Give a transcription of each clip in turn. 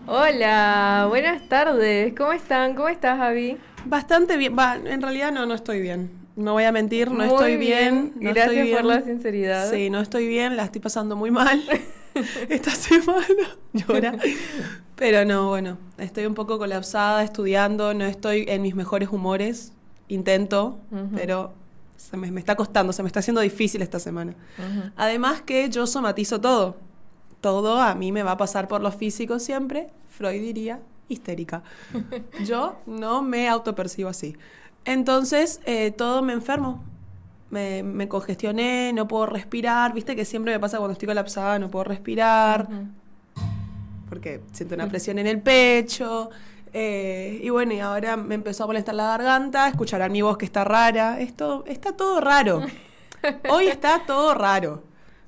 Hola, buenas tardes. ¿Cómo están? ¿Cómo estás, Javi? Bastante bien. En realidad no estoy bien. No voy a mentir, no estoy Muy bien, bien, no estoy gracias por la bien. sinceridad. Sí, no estoy bien, la estoy pasando muy mal esta semana. Llora. Pero no, bueno, estoy un poco colapsada estudiando, no estoy en mis mejores humores. Intento, Ujú, pero me está costando, se me está haciendo difícil esta semana. ujú. Además que yo somatizo todo. Todo a mí me va a pasar por lo físico siempre. Freud diría histérica. Yo no me autopercibo así. Entonces, todo me enfermo. Me congestioné, no puedo respirar. Viste que siempre me pasa cuando estoy colapsada, no puedo respirar, Ujú. porque siento una presión en el pecho. Y bueno, y ahora me empezó a molestar la garganta, escucharán mi voz que está rara. Esto está todo raro. Hoy está todo raro.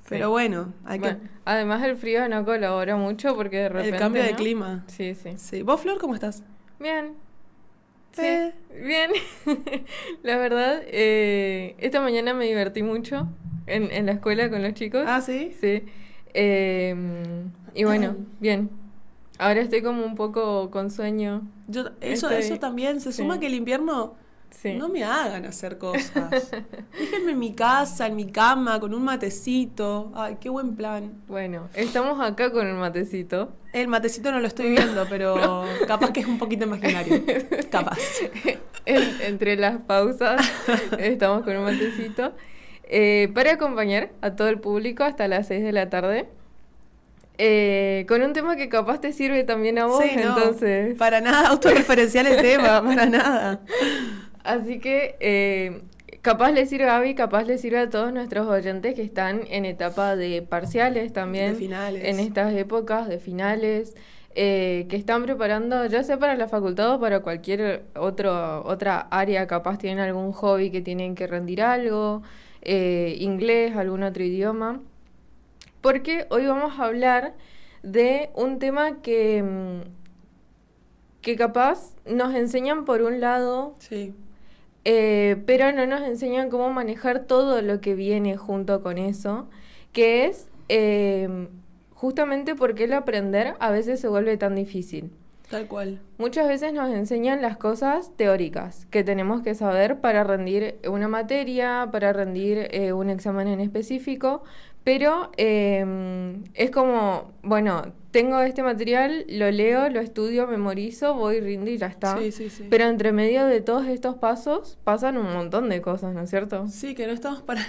Pero Sí. bueno, hay que... Bueno, además el frío no colabora mucho porque de El cambio repente, de ¿no? clima. Sí, sí. Sí. ¿Vos, Flor, cómo estás? Bien, sí, Eh, bien. La verdad, esta mañana me divertí mucho en la escuela con los chicos. ah, sí. Sí. Y bueno, bien. Ahora estoy como un poco con sueño. Eso Estoy, también, se suma sí, que el invierno sí. no me hagan hacer cosas. Déjenme en mi casa, en mi cama, con un matecito. Ay, qué buen plan. Bueno, estamos acá con el matecito. El matecito no lo estoy viendo, pero capaz que es un poquito imaginario. Capaz. Entre las pausas estamos con un matecito para acompañar a todo el público hasta las 6 de la tarde. Con un tema que capaz te sirve también a vos, Sí, no. entonces. Para nada autorreferencial el tema, para nada. Así que capaz le sirve a Abby, capaz le sirve a todos nuestros oyentes que están en etapa de parciales De también, en finales. estas épocas de finales, que están preparando ya sea para la facultad o para cualquier otra área, capaz tienen algún hobby que tienen que rendir algo, inglés, algún otro idioma. Porque hoy vamos a hablar de un tema que capaz nos enseñan por un lado, Sí, pero no nos enseñan cómo manejar todo lo que viene junto con eso, que es justamente porque el aprender a veces se vuelve tan difícil. tal cual. Muchas veces nos enseñan las cosas teóricas que tenemos que saber para rendir una materia, para rendir un examen en específico, pero es como, bueno, tengo este material, lo leo, lo estudio, memorizo, voy, rindo y ya está. Sí, sí, sí. Pero entre medio de todos estos pasos pasan un montón de cosas, ¿no es cierto? Sí, que no estamos para...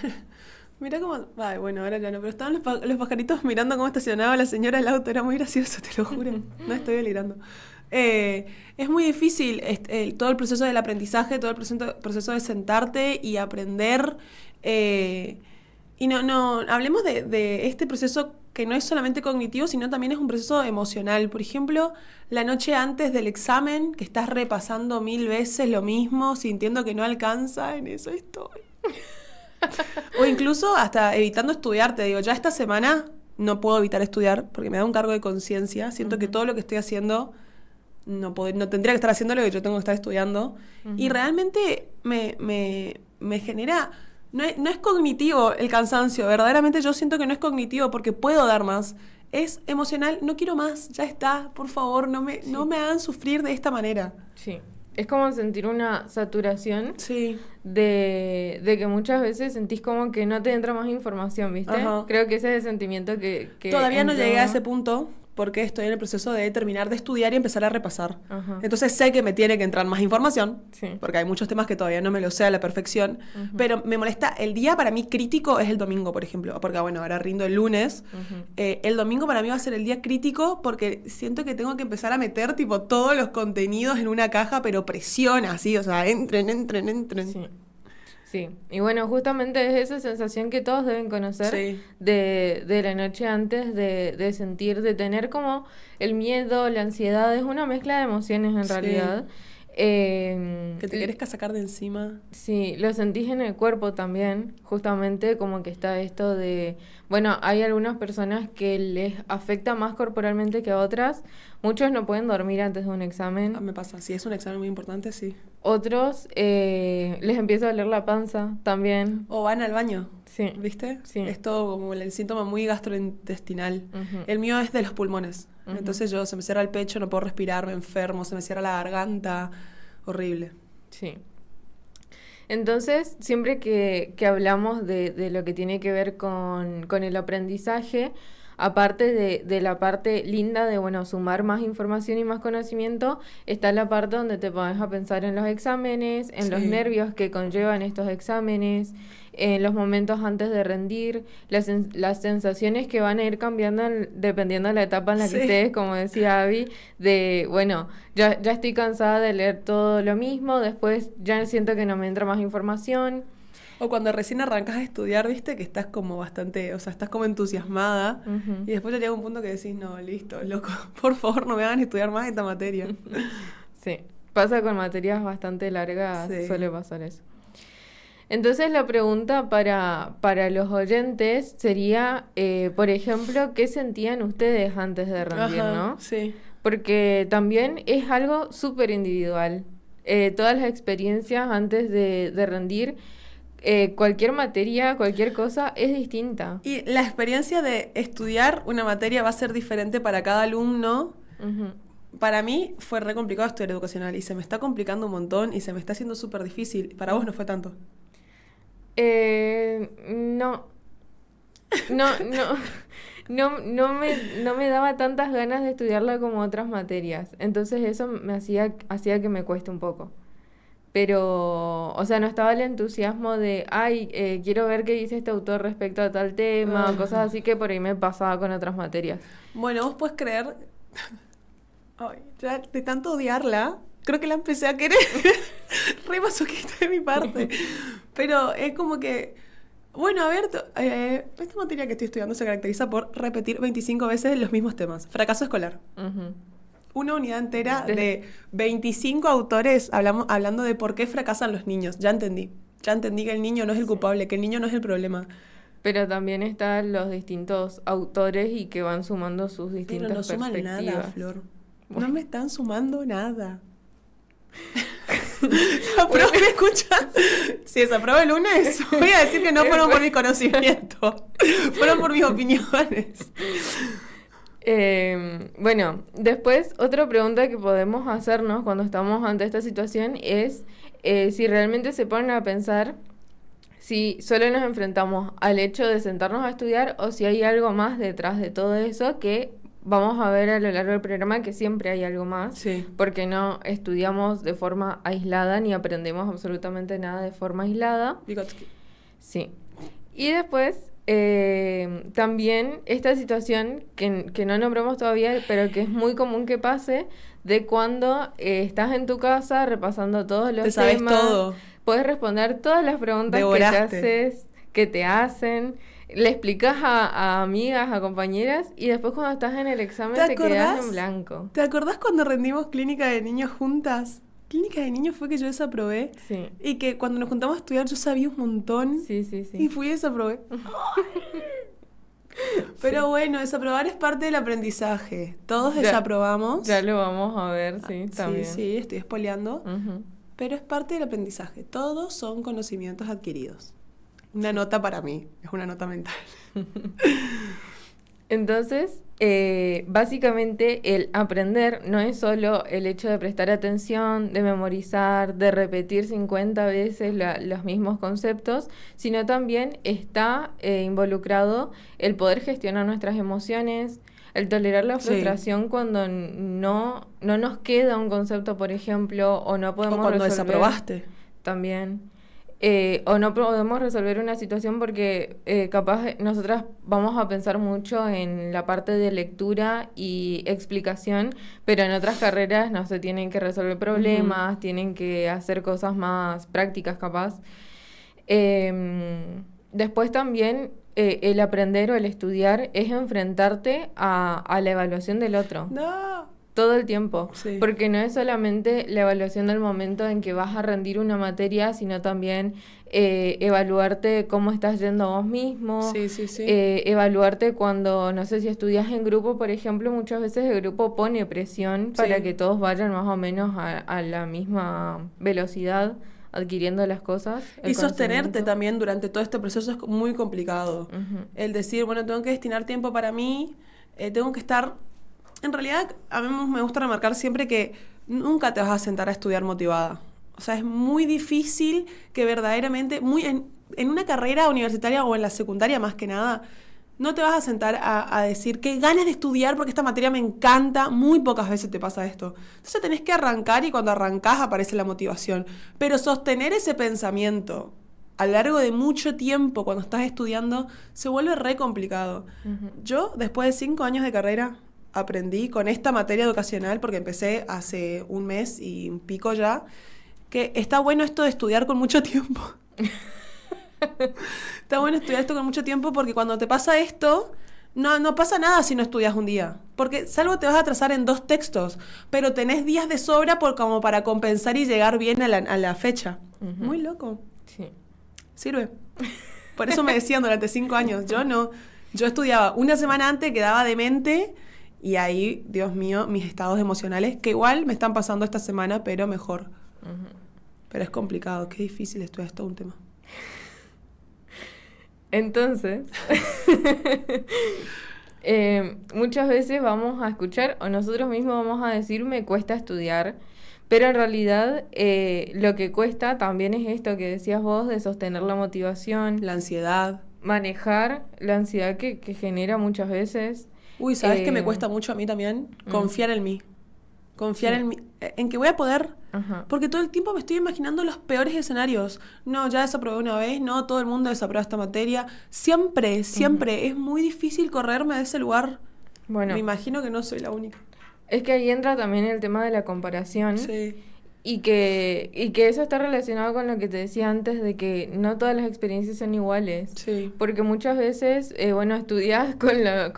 Mirá cómo... Ay, bueno, ahora ya no, pero estaban los pajaritos mirando cómo estacionaba la señora el auto, era muy gracioso, te lo juro. No estoy delirando. Es muy difícil todo el proceso del aprendizaje, todo el proceso de sentarte y aprender. Y no, hablemos de este proceso que no es solamente cognitivo, sino también es un proceso emocional. Por ejemplo, la noche antes del examen, que estás repasando 1000 veces lo mismo, sintiendo que no alcanza, en eso estoy. O incluso hasta evitando estudiar, te digo, ya esta semana no puedo evitar estudiar porque me da un cargo de conciencia. Siento que Ujú, todo lo que estoy haciendo no tendría que estar haciendo lo que yo tengo que estar estudiando. Y ujú. realmente me genera... No es cognitivo el cansancio, verdaderamente yo siento que no es cognitivo porque puedo dar más. Es emocional, no quiero más, ya está, por favor, no Sí, me hagan sufrir de esta manera. sí. Es como sentir una saturación Sí, de que muchas veces sentís como que no te entra más información, ¿viste? ajá. Creo que ese es el sentimiento que Todavía no entre llegué a ese uno. punto porque estoy en el proceso de terminar de estudiar y empezar a repasar. Ajá, Entonces sé que me tiene que entrar más información, sí. porque hay muchos temas que todavía no me lo sé a la perfección, Ujú, pero me molesta, el día para mí crítico es el domingo, por ejemplo, porque bueno, ahora rindo el lunes. ujú. El domingo para mí va a ser el día crítico porque siento que tengo que empezar a meter tipo todos los contenidos en una caja, pero presión así, o sea, entren, entren, entren. Sí. Sí, y bueno, justamente es esa sensación que todos deben conocer Sí, de la noche antes, de sentir, de tener como el miedo, la ansiedad, es una mezcla de emociones en sí. realidad. Que te querés sacar de encima. Sí, lo sentís en el cuerpo también, justamente como que está esto de, bueno, hay algunas personas que les afecta más corporalmente que a otras, muchos no pueden dormir antes de un Ah, examen, me pasa, si es un examen muy importante, sí. otros les empieza a doler la panza también. O van al baño. Sí, ¿viste? sí. Es todo como el síntoma muy gastrointestinal. Ujú, El mío es de los pulmones. ujú. Entonces se me cierra el pecho, no puedo respirar, me enfermo, se me cierra la garganta. Horrible. Sí. Entonces, siempre que hablamos de lo que tiene que ver con el aprendizaje, aparte de la parte linda de, bueno, sumar más información y más conocimiento, está la parte donde te pones a pensar en los exámenes, en los Sí. nervios que conllevan estos exámenes, en los momentos antes de rendir, las sensaciones que van a ir cambiando dependiendo de la etapa en la que Sí. estés, como decía Abby, de, bueno, ya estoy cansada de leer todo lo mismo, después ya siento que no me entra más información. O cuando recién arrancas a estudiar, viste, que estás como bastante, o sea, estás como entusiasmada. Ujú. Y después ya llega un punto que decís, no, listo, loco, por favor no me hagan estudiar más esta materia. Sí, pasa con materias bastante largas, Sí. suele pasar eso. Entonces la pregunta para los oyentes sería, por ejemplo, ¿qué sentían ustedes antes de rendir, Ajá, no? sí. Porque también es algo súper individual. Todas las experiencias antes de rendir, cualquier materia, cualquier cosa es distinta. Y la experiencia de estudiar una materia va a ser diferente para cada alumno. Ujú. Para mí fue re complicado estudiar educacional y se me está complicando un montón y se me está haciendo súper difícil. Para vos no fue tanto. No, no, no, no me daba tantas ganas de estudiarla como otras materias. Entonces eso hacía que me cueste un poco. Pero, o sea, no estaba el entusiasmo de, ay, quiero ver qué dice este autor respecto a tal tema, o cosas así que por ahí me pasaba con otras materias. Bueno, vos puedes creer. Ay, ya de tanto odiarla, creo que la empecé a querer. Re masoquista de mi parte. Pero es como que. Bueno, a ver, esta materia que estoy estudiando se caracteriza por repetir 25 veces los mismos temas. Fracaso escolar. Ujú. Una unidad entera Des- de 25 autores hablando de por qué fracasan los niños. Ya entendí. Ya entendí que el niño no es el culpable, que el niño no es el problema. Pero también están los distintos autores y que van sumando sus Pero distintas no suman nada, perspectivas. Flor. Bueno. No me están sumando nada. La profe escucha. Si desaprobó el lunes, voy a decir que no fueron por mi conocimiento. Fueron por mis opiniones. Bueno, después otra pregunta que podemos hacernos cuando estamos ante esta situación es si realmente se ponen a pensar si solo nos enfrentamos al hecho de sentarnos a estudiar o si hay algo más detrás de todo eso que vamos a ver a lo largo del programa que siempre hay algo más, Sí. porque no estudiamos de forma aislada ni aprendemos absolutamente nada de forma aislada. Vygotsky. Sí. Y después, también esta situación que no nombramos todavía, pero que es muy común que pase, de cuando estás en tu casa repasando todos los Te sabes temas, todo. puedes responder todas las preguntas Devoraste. que te hacen, le explicas a amigas, a compañeras, y después cuando estás en el examen ¿Te te quedas en acordás? blanco. ¿Te acordás cuando rendimos clínica de niños juntas? Clínica de niños fue que yo desaprobé. Sí, Y que cuando nos juntamos a estudiar yo sabía un montón. sí, sí, Y sí. fui y desaprobé. Pero bueno, desaprobar es parte del aprendizaje. Todos Ya- desaprobamos. Ya lo vamos a ver, sí, Sí, también. sí, estoy spoileando. Ujú. Pero es parte del aprendizaje. Todos son conocimientos adquiridos. Una nota para mí, es una nota mental. Entonces, básicamente el aprender no es solo el hecho de prestar atención, de memorizar, de repetir 50 veces los mismos conceptos, sino también está involucrado el poder gestionar nuestras emociones, el tolerar la Sí. frustración cuando no nos queda un concepto, por ejemplo, o no O podemos cuando resolver desaprobaste. también. O no podemos resolver una situación porque capaz nosotras vamos a pensar mucho en la parte de lectura y explicación, pero en otras carreras no se tienen que resolver problemas, tienen que hacer cosas más prácticas capaz. Después también el aprender o el estudiar es enfrentarte a la evaluación del otro. No. Todo el tiempo, Sí. porque no es solamente la evaluación del momento en que vas a rendir una materia, sino también evaluarte cómo estás yendo a vos mismo, Sí, sí, sí. evaluarte cuando, no sé si estudias en grupo, por ejemplo, muchas veces el grupo pone presión para Sí. que todos vayan más o menos a la misma velocidad adquiriendo las cosas. Y sostenerte conocimiento. también durante todo este proceso es muy complicado. Ujú. El decir, bueno, tengo que destinar tiempo para mí, tengo que estar... En realidad, a mí me gusta remarcar siempre que nunca te vas a sentar a estudiar motivada. O sea, es muy difícil que verdaderamente, en una carrera universitaria o en la secundaria más que nada, no te vas a sentar a decir qué ganas de estudiar porque esta materia me encanta. Muy pocas veces te pasa esto. Entonces tenés que arrancar y cuando arrancás aparece la motivación. Pero sostener ese pensamiento a lo largo de mucho tiempo cuando estás estudiando se vuelve re complicado. Ujú. Yo, después de 5 años de carrera, aprendí con esta materia educacional, porque empecé hace un mes y un pico ya, que está bueno esto de estudiar con mucho tiempo. Está bueno estudiar esto con mucho tiempo porque cuando te pasa esto, no pasa nada si no estudias un día. Porque salvo te vas a atrasar en 2 textos, pero tenés días de sobra como para compensar y llegar bien a la fecha. Ujú. Muy loco. Sí. Sirve. Por eso me decían durante 5 años, yo no. Yo estudiaba una semana antes, quedaba demente, y ahí, Dios mío, mis estados emocionales, que igual me están pasando esta semana, pero mejor. Ujú. Pero es complicado, qué difícil estudiar, es todo un tema. Entonces, muchas veces vamos a escuchar o nosotros mismos vamos a decir me cuesta estudiar, pero en realidad lo que cuesta también es esto que decías vos de sostener la motivación, La ansiedad. manejar la ansiedad que genera muchas veces. Uy, ¿sabes qué me Eh, cuesta mucho a mí también? mm. Confiar en mí. Confiar Sí. en mí. En que voy a poder. Ajá. Porque todo el tiempo me estoy imaginando los peores escenarios. No, ya desaprobé una vez. No, todo el mundo desaprueba esta materia. Siempre, siempre. Es muy difícil correrme de ese lugar. Bueno, Me imagino que no soy la única. es que ahí entra también el tema de la comparación. Sí. Y que eso está relacionado con lo que te decía antes de que no todas las experiencias son iguales. Sí. Porque muchas veces, estudias con la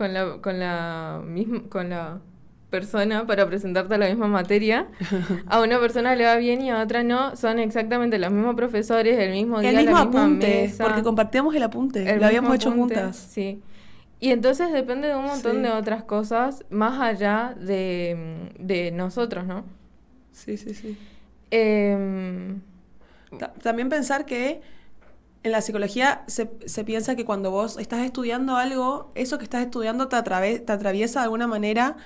persona para presentarte a la misma materia. A una persona le va bien y a otra no. Son exactamente los mismos profesores, el mismo día, El mismo la misma apunte. mesa. Porque compartíamos el apunte. El Lo habíamos mismo hecho apunte, juntas. Sí. Y entonces depende de un montón Sí. de otras cosas más allá de nosotros, ¿no? Sí, sí, sí. Em, También pensar que en la psicología se piensa que cuando vos estás estudiando algo, eso que estás estudiando te atraviesa de alguna manera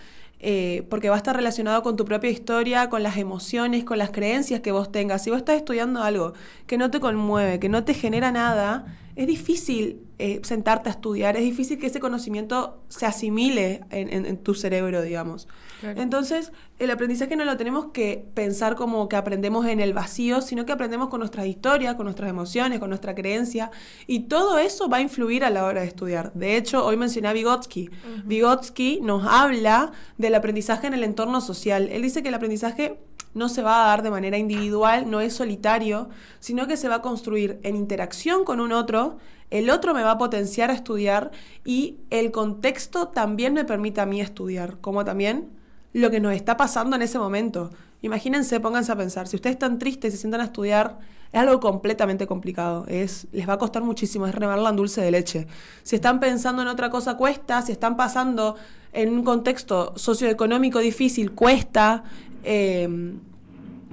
porque va a estar relacionado con tu propia historia, con las emociones, con las creencias que vos tengas. Si vos estás estudiando algo que no te conmueve, que no te genera nada, es difícil sentarte a estudiar, es difícil que ese conocimiento se asimile en tu cerebro, digamos. Claro. Entonces, el aprendizaje no lo tenemos que pensar como que aprendemos en el vacío, sino que aprendemos con nuestras historias, con nuestras emociones, con nuestra creencia, y todo eso va a influir a la hora de estudiar. De hecho, hoy mencioné a Vygotsky. Vygotsky nos habla del aprendizaje en el entorno social. Él dice que el aprendizaje no se va a dar de manera individual, no es solitario, sino que se va a construir en interacción con un otro. El otro me va a potenciar a estudiar y el contexto también me permite a mí estudiar, como también lo que nos está pasando en ese momento. Imagínense, pónganse a pensar, si ustedes están tristes y se sientan a estudiar, es algo completamente complicado, les va a costar muchísimo, es remarla en dulce de leche. Si están pensando en otra cosa, cuesta. Si están pasando en un contexto socioeconómico difícil, cuesta.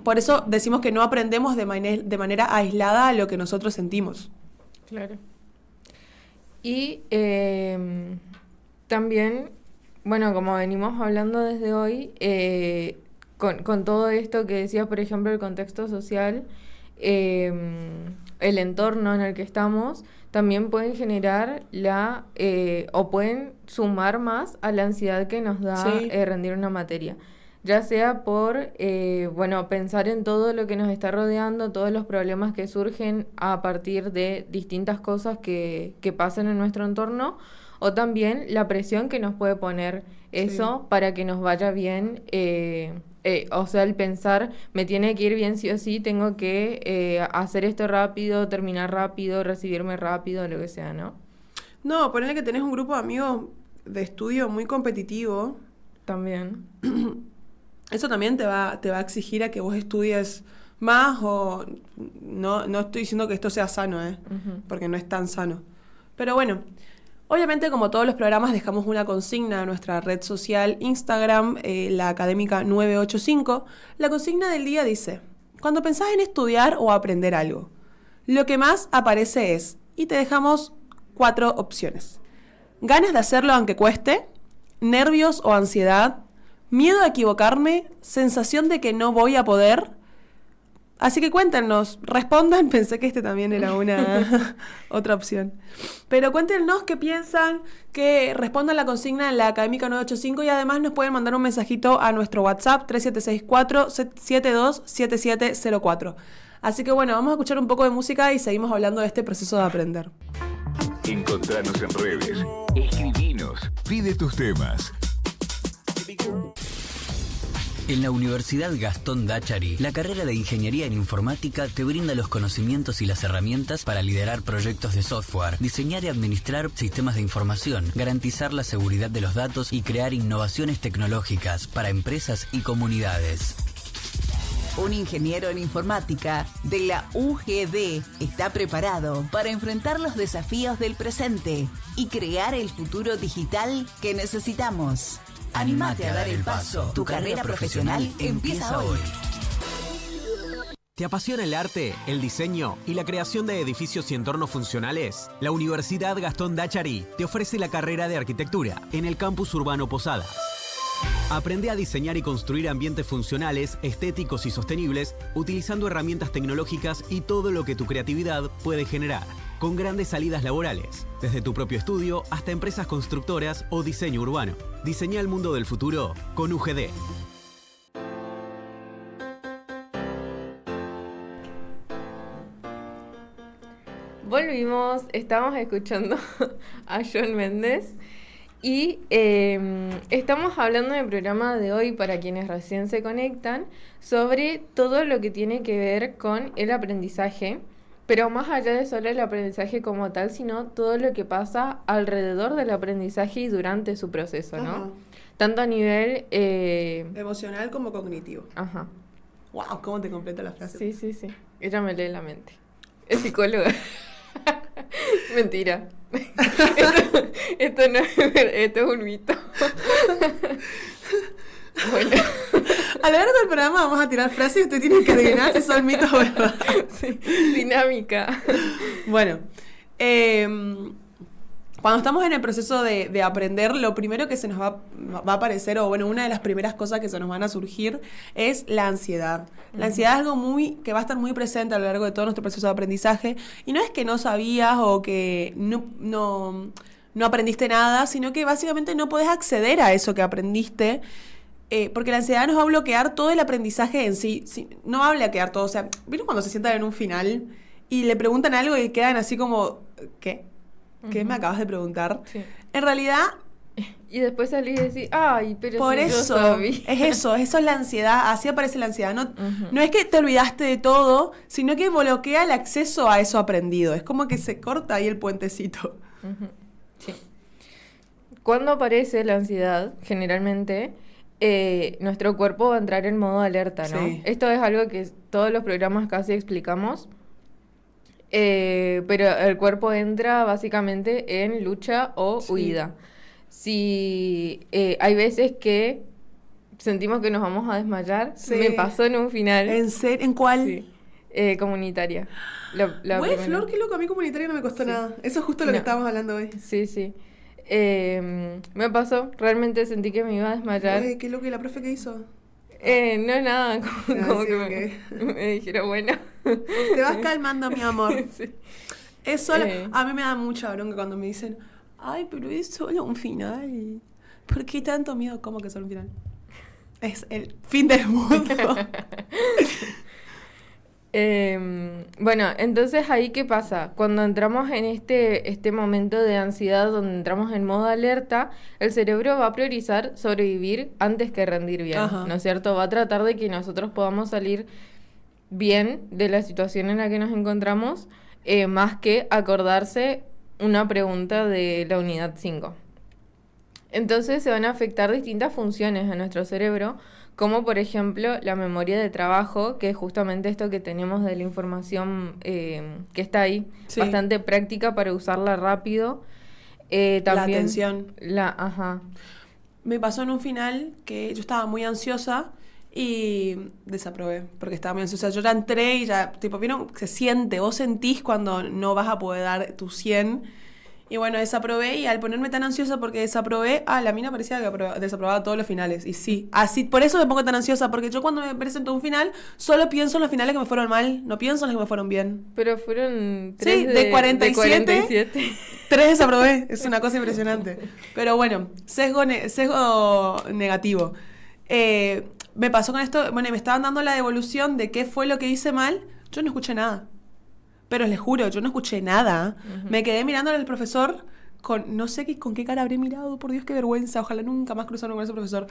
Por eso decimos que no aprendemos de manera aislada a lo que nosotros sentimos. Claro. Y también, bueno, como venimos hablando desde hoy, con todo esto que decías, por ejemplo, el contexto social, el entorno en el que estamos, también pueden generar o pueden sumar más a la ansiedad que nos da Sí. rendir una materia. Ya sea por, pensar en todo lo que nos está rodeando, todos los problemas que surgen a partir de distintas cosas que pasan en nuestro entorno, o también la presión que nos puede poner eso para que nos vaya bien. O sea, el pensar, me tiene que ir bien sí o sí, tengo que hacer esto rápido, terminar rápido, recibirme rápido, lo que sea, ¿no? No, ponele que tenés un grupo de amigos de estudio muy competitivo. También. Eso también te va a exigir a que vos estudies más o... No estoy diciendo que esto sea sano, Ujú. porque no es tan sano. Pero bueno, obviamente como todos los programas dejamos una consigna en nuestra red social Instagram, la Académica 985. La consigna del día dice, cuando pensás en estudiar o aprender algo, lo que más aparece es, y te dejamos 4 opciones. Ganas de hacerlo aunque cueste, nervios o ansiedad, miedo a equivocarme, sensación de que no voy a poder. Así que cuéntenos, respondan, pensé que este también era una otra opción. Pero cuéntenos qué piensan, que respondan la consigna en la Académica 985 y además nos pueden mandar un mensajito a nuestro WhatsApp 3764-727704. Así que bueno, vamos a escuchar un poco de música y seguimos hablando de este proceso de aprender. Encontranos en redes, escribinos, pide tus temas. En la Universidad Gastón Dáchari, la carrera de Ingeniería en Informática te brinda los conocimientos y las herramientas para liderar proyectos de software, diseñar y administrar sistemas de información, garantizar la seguridad de los datos y crear innovaciones tecnológicas para empresas y comunidades. Un ingeniero en informática de la UGD está preparado para enfrentar los desafíos del presente y crear el futuro digital que necesitamos. Anímate a dar el paso. Tu carrera profesional empieza hoy. ¿Te apasiona el arte, el diseño y la creación de edificios y entornos funcionales? La Universidad Gastón Dáchari te ofrece la carrera de arquitectura en el campus urbano Posadas. Aprende a diseñar y construir ambientes funcionales, estéticos y sostenibles utilizando herramientas tecnológicas y todo lo que tu creatividad puede generar, con grandes salidas laborales, desde tu propio estudio hasta empresas constructoras o diseño urbano. Diseña el mundo del futuro con UGD. Volvimos, estamos escuchando a Shawn Mendes y estamos hablando en el programa de hoy, para quienes recién se conectan, sobre todo lo que tiene que ver con el aprendizaje, pero más allá de solo el aprendizaje como tal, sino todo lo que pasa alrededor del aprendizaje y durante su proceso, ¿no? Ajá. Tanto a nivel... Emocional como cognitivo. Ajá. Wow, cómo te completa la frase. Sí, sí, sí. Ella me lee la mente. Es psicóloga. Mentira. Esto no es verdad, esto es un mito. Bueno. A lo largo del programa vamos a tirar frases y ustedes tienen que adivinar si son mitos o verdad. Sí, dinámica. Bueno, cuando estamos en el proceso de aprender, lo primero que se nos va a aparecer, o bueno, una de las primeras cosas que se nos van a surgir es la ansiedad. La ansiedad es algo que va a estar muy presente a lo largo de todo nuestro proceso de aprendizaje. Y no es que no sabías o que no aprendiste nada, sino que básicamente no podés acceder a eso que aprendiste. Porque la ansiedad nos va a bloquear todo el aprendizaje en sí. No va a bloquear todo. O sea, ¿vieron cuando se sientan en un final y le preguntan algo y quedan así como, ¿qué? ¿Qué me acabas de preguntar? Sí. En realidad... Y después salís y decís, ay, pero por si eso, yo sabía. eso es la ansiedad, así aparece la ansiedad. No es que te olvidaste de todo, sino que bloquea el acceso a eso aprendido. Es como que se corta ahí el puentecito. Sí. Cuando aparece la ansiedad, generalmente... nuestro cuerpo va a entrar en modo alerta, ¿no? Sí. Esto es algo que todos los programas casi explicamos, pero el cuerpo entra básicamente en lucha o huida. Si hay veces que sentimos que nos vamos a desmayar, me pasó en un final. ¿En serio? ¿En cuál? Sí. Comunitaria. Güey, Flor, qué loco, a mí comunitaria no me costó nada. Eso es justo lo que estábamos hablando hoy. Sí, sí. Me pasó, realmente sentí que me iba a desmayar. Uy, qué loco, ¿y la profe qué hizo? No, nada, como sí, que okay. me dijeron, bueno. Te vas calmando, mi amor. Sí. Es solo, a mí me da mucha bronca cuando me dicen, ay, pero es solo un final. ¿Por qué tanto miedo? ¿Cómo que solo un final? Es el fin del mundo. Bueno, entonces ahí ¿qué pasa? Cuando entramos en este momento de ansiedad donde entramos en modo alerta, el cerebro va a priorizar sobrevivir antes que rendir bien, ¿no es cierto? Va a tratar de que nosotros podamos salir bien de la situación en la que nos encontramos, más que acordarse una pregunta de la unidad 5. Entonces se van a afectar distintas funciones a nuestro cerebro, como por ejemplo la memoria de trabajo, que es justamente esto que tenemos de la información que está ahí, bastante práctica para usarla rápido. También la atención. Ajá. Me pasó en un final que yo estaba muy ansiosa Y desaprobé, porque estaba muy ansiosa. Yo ya entré y ya, tipo, ¿vieron? Se siente, vos sentís cuando no vas a poder dar tu 100. Y bueno, desaprobé y al ponerme tan ansiosa porque desaprobé, la mina parecía que desaprobaba todos los finales. Y sí, así, por eso me pongo tan ansiosa, porque yo cuando me presento un final, solo pienso en los finales que me fueron mal, no pienso en los que me fueron bien. Pero fueron 3 Sí, de 47, de 47. 3 desaprobé, es una cosa impresionante. Pero bueno, sesgo negativo. Me pasó con esto, bueno, y me estaban dando la devolución de qué fue lo que hice mal, yo no escuché nada. Pero les juro, yo no escuché nada. Uh-huh. Me quedé mirándole al profesor con, no sé con qué cara habré mirado, por Dios, qué vergüenza, ojalá nunca más cruzaron con ese profesor.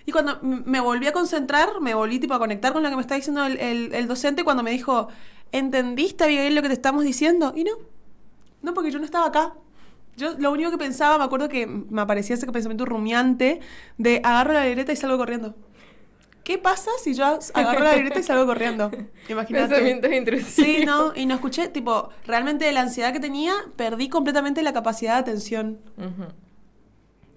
Y cuando me volví a concentrar, me volví tipo a conectar con lo que me está diciendo el docente cuando me dijo, ¿entendiste, Abigail, lo que te estamos diciendo? Y no, porque yo no estaba acá. Yo lo único que pensaba, me acuerdo que me aparecía ese pensamiento rumiante de agarro la libreta y salgo corriendo. ¿Qué pasa si yo agarro la libreta y salgo corriendo? Imagínate. Pensamientos intrusivos. Sí, ¿no? Y no escuché, tipo, realmente de la ansiedad que tenía, perdí completamente la capacidad de atención. Uh-huh.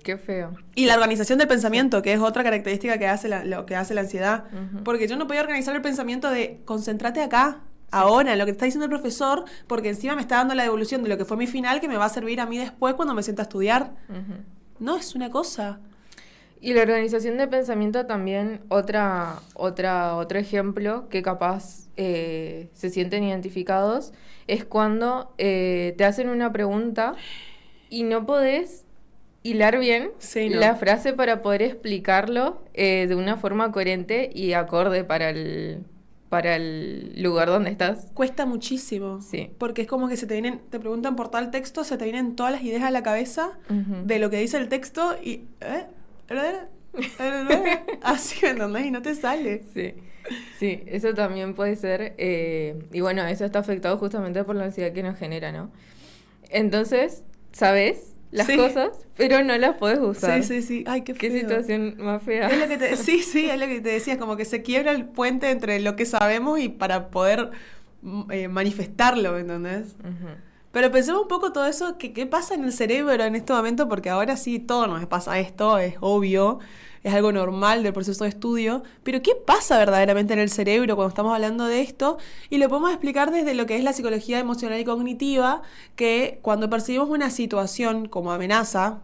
Qué feo. Y la organización del pensamiento, que es otra característica que hace lo que hace la ansiedad. Uh-huh. Porque yo no podía organizar el pensamiento de, concéntrate acá, ahora, en lo que te está diciendo el profesor, porque encima me está dando la devolución de lo que fue mi final, que me va a servir a mí después cuando me sienta a estudiar. Uh-huh. No, es una cosa... Y la organización de pensamiento también, otro ejemplo que capaz se sienten identificados, es cuando te hacen una pregunta y no podés hilar bien la frase para poder explicarlo de una forma coherente y acorde para el lugar donde estás. Cuesta muchísimo. Sí. Porque es como que te preguntan por tal texto, se te vienen todas las ideas a la cabeza uh-huh. de lo que dice el texto y... así, ¿me entendés? Y no te sale. Sí, eso también puede ser y bueno, eso está afectado justamente por la ansiedad que nos genera, ¿no? Entonces, sabes las cosas, pero no las puedes usar. Sí. Ay, qué feo. Qué situación más fea. Es lo que es lo que te decía, como que se quiebra el puente entre lo que sabemos y para poder manifestarlo, ¿me entendés? Uh-huh. Pero pensemos un poco todo eso, ¿qué pasa en el cerebro en este momento? Porque ahora sí, todo nos pasa esto, es obvio, es algo normal del proceso de estudio, pero ¿qué pasa verdaderamente en el cerebro cuando estamos hablando de esto? Y lo podemos explicar desde lo que es la psicología emocional y cognitiva, que cuando percibimos una situación como amenaza,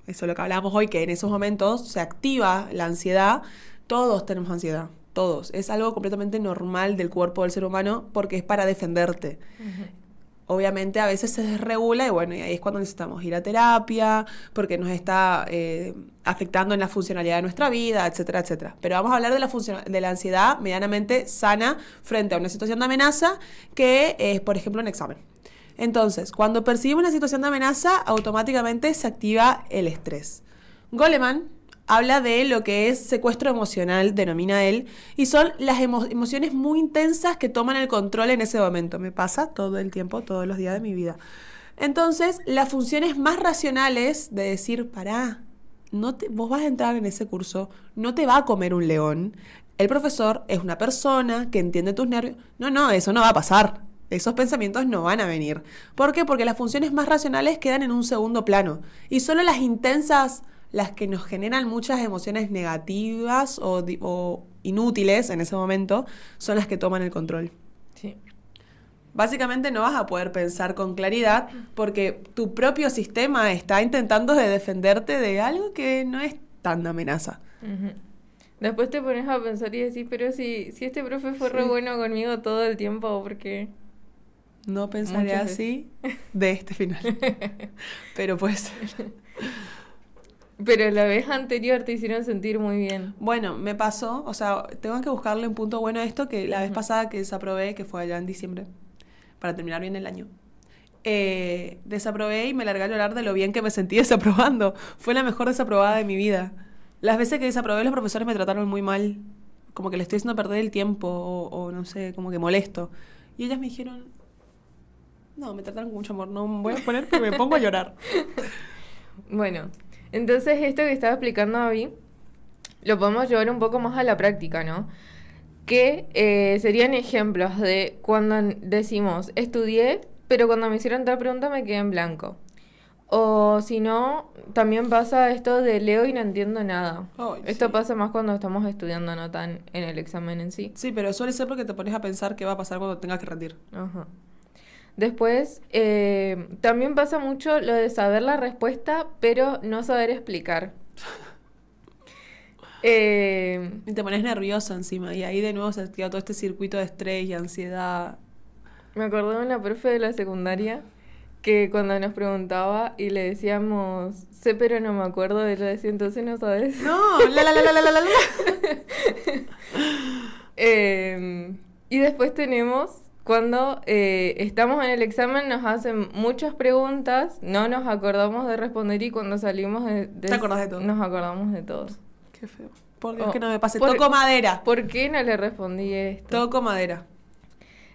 eso es lo que hablamos hoy, que en esos momentos se activa la ansiedad, todos tenemos ansiedad. Todos. Es algo completamente normal del cuerpo del ser humano porque es para defenderte. Uh-huh. Obviamente a veces se desregula y bueno, y ahí es cuando necesitamos ir a terapia porque nos está afectando en la funcionalidad de nuestra vida, etcétera, etcétera. Pero vamos a hablar de la ansiedad medianamente sana frente a una situación de amenaza que es, por ejemplo, un examen. Entonces, cuando percibimos una situación de amenaza, automáticamente se activa el estrés. Goleman habla de lo que es secuestro emocional, denomina él, y son las emociones muy intensas que toman el control en ese momento. Me pasa todo el tiempo, todos los días de mi vida. Entonces, las funciones más racionales de decir, pará, vos vas a entrar en ese curso, no te va a comer un león, el profesor es una persona que entiende tus nervios. No, eso no va a pasar. Esos pensamientos no van a venir. ¿Por qué? Porque las funciones más racionales quedan en un segundo plano. Y solo las intensas, las que nos generan muchas emociones negativas o inútiles en ese momento, son las que toman el control. Sí. Básicamente no vas a poder pensar con claridad porque tu propio sistema está intentando de defenderte de algo que no es tan de amenaza. Uh-huh. Después te pones a pensar y decís, pero si este profe fue re bueno conmigo todo el tiempo, ¿por qué? No pensaré así de este final. Pero pues... Pero la vez anterior te hicieron sentir muy bien. Bueno, me pasó, o sea, tengo que buscarle un punto bueno a esto, que la vez pasada que desaprobé, que fue allá en diciembre, para terminar bien el año, desaprobé y me largué a llorar de lo bien que me sentí desaprobando. Fue la mejor desaprobada de mi vida. Las veces que desaprobé, los profesores me trataron muy mal, como que le estoy haciendo perder el tiempo, o no sé, como que molesto. Y ellas me dijeron, no, me trataron con mucho amor, no me voy a poner que me pongo a llorar. Bueno, entonces esto que estaba explicando Abby, lo podemos llevar un poco más a la práctica, ¿no? Que serían ejemplos de cuando decimos, estudié, pero cuando me hicieron tal pregunta me quedé en blanco. O si no, también pasa esto de leo y no entiendo nada. Ay, Esto sí. pasa más cuando estamos estudiando, no tan en el examen en sí. Sí, pero suele ser porque te pones a pensar qué va a pasar cuando tengas que rendir. Ajá. Después, también pasa mucho lo de saber la respuesta, pero no saber explicar. Y te pones nerviosa encima. Y ahí de nuevo se activa todo este circuito de estrés y ansiedad. Me acordé de una profe de la secundaria que cuando nos preguntaba y le decíamos, sé pero no me acuerdo, ella decía, entonces no sabes. No, la. Y después tenemos cuando estamos en el examen, nos hacen muchas preguntas, no nos acordamos de responder y cuando salimos Te acordás de todo. nos acordamos de todo. Qué feo. Por Dios Oh, que no me pase. por- Toco madera. ¿Por qué no le respondí esto? Toco madera.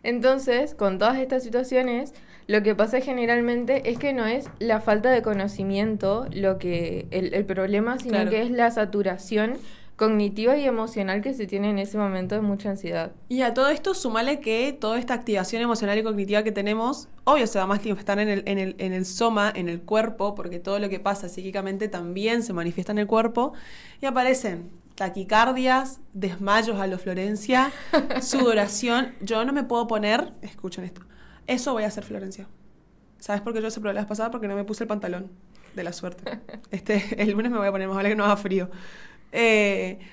Entonces, con todas estas situaciones, lo que pasa generalmente es que no es la falta de conocimiento lo que el problema, sino Claro. que es la saturación cognitiva y emocional que se tiene en ese momento de mucha ansiedad. Y a todo esto, sumale que toda esta activación emocional y cognitiva que tenemos, obvio se va a manifestar en el soma, en el cuerpo, porque todo lo que pasa psíquicamente también se manifiesta en el cuerpo, y aparecen taquicardias, desmayos a lo Florencia, sudoración. Yo no me puedo poner, escuchen esto, eso voy a hacer, Florencia. ¿Sabes por qué yo se probé la vez pasada? Porque no me puse el pantalón de la suerte. El lunes me voy a poner, más vale que no haga frío.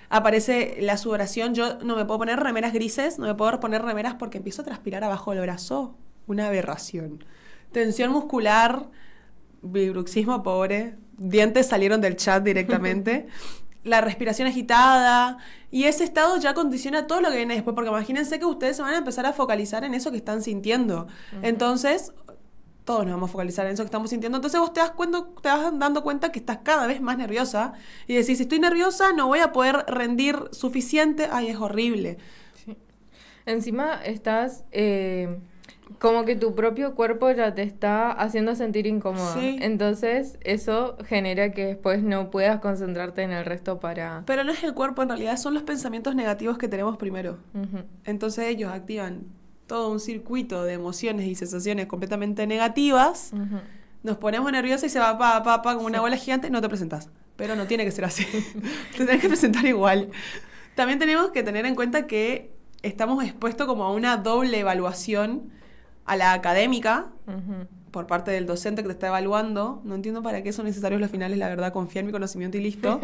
Aparece la sudoración. Yo no me puedo poner remeras grises, no me puedo poner remeras porque empiezo a transpirar abajo del brazo. Una aberración. Tensión muscular, bruxismo pobre, dientes salieron del chat directamente, la respiración agitada, y ese estado ya condiciona todo lo que viene después, porque imagínense que ustedes se van a empezar a focalizar en eso que están sintiendo. Entonces, todos nos vamos a focalizar en eso que estamos sintiendo. Entonces vos te vas dando cuenta que estás cada vez más nerviosa y decís, si estoy nerviosa no voy a poder rendir suficiente. Ay, es horrible. Sí. Encima estás como que tu propio cuerpo ya te está haciendo sentir incómoda. Sí. Entonces eso genera que después no puedas concentrarte en el resto para... Pero no es el cuerpo, en realidad son los pensamientos negativos que tenemos primero. Ujú. Entonces ellos activan todo un circuito de emociones y sensaciones completamente negativas. Ujú. Nos ponemos nerviosos y se va como una bola gigante. No te presentas. Pero no tiene que ser así. Te tenés que presentar igual. También tenemos que tener en cuenta que estamos expuestos como a una doble evaluación, a la académica Ujú. por parte del docente que te está evaluando. No entiendo para qué son necesarios los finales, la verdad, confía en mi conocimiento y listo.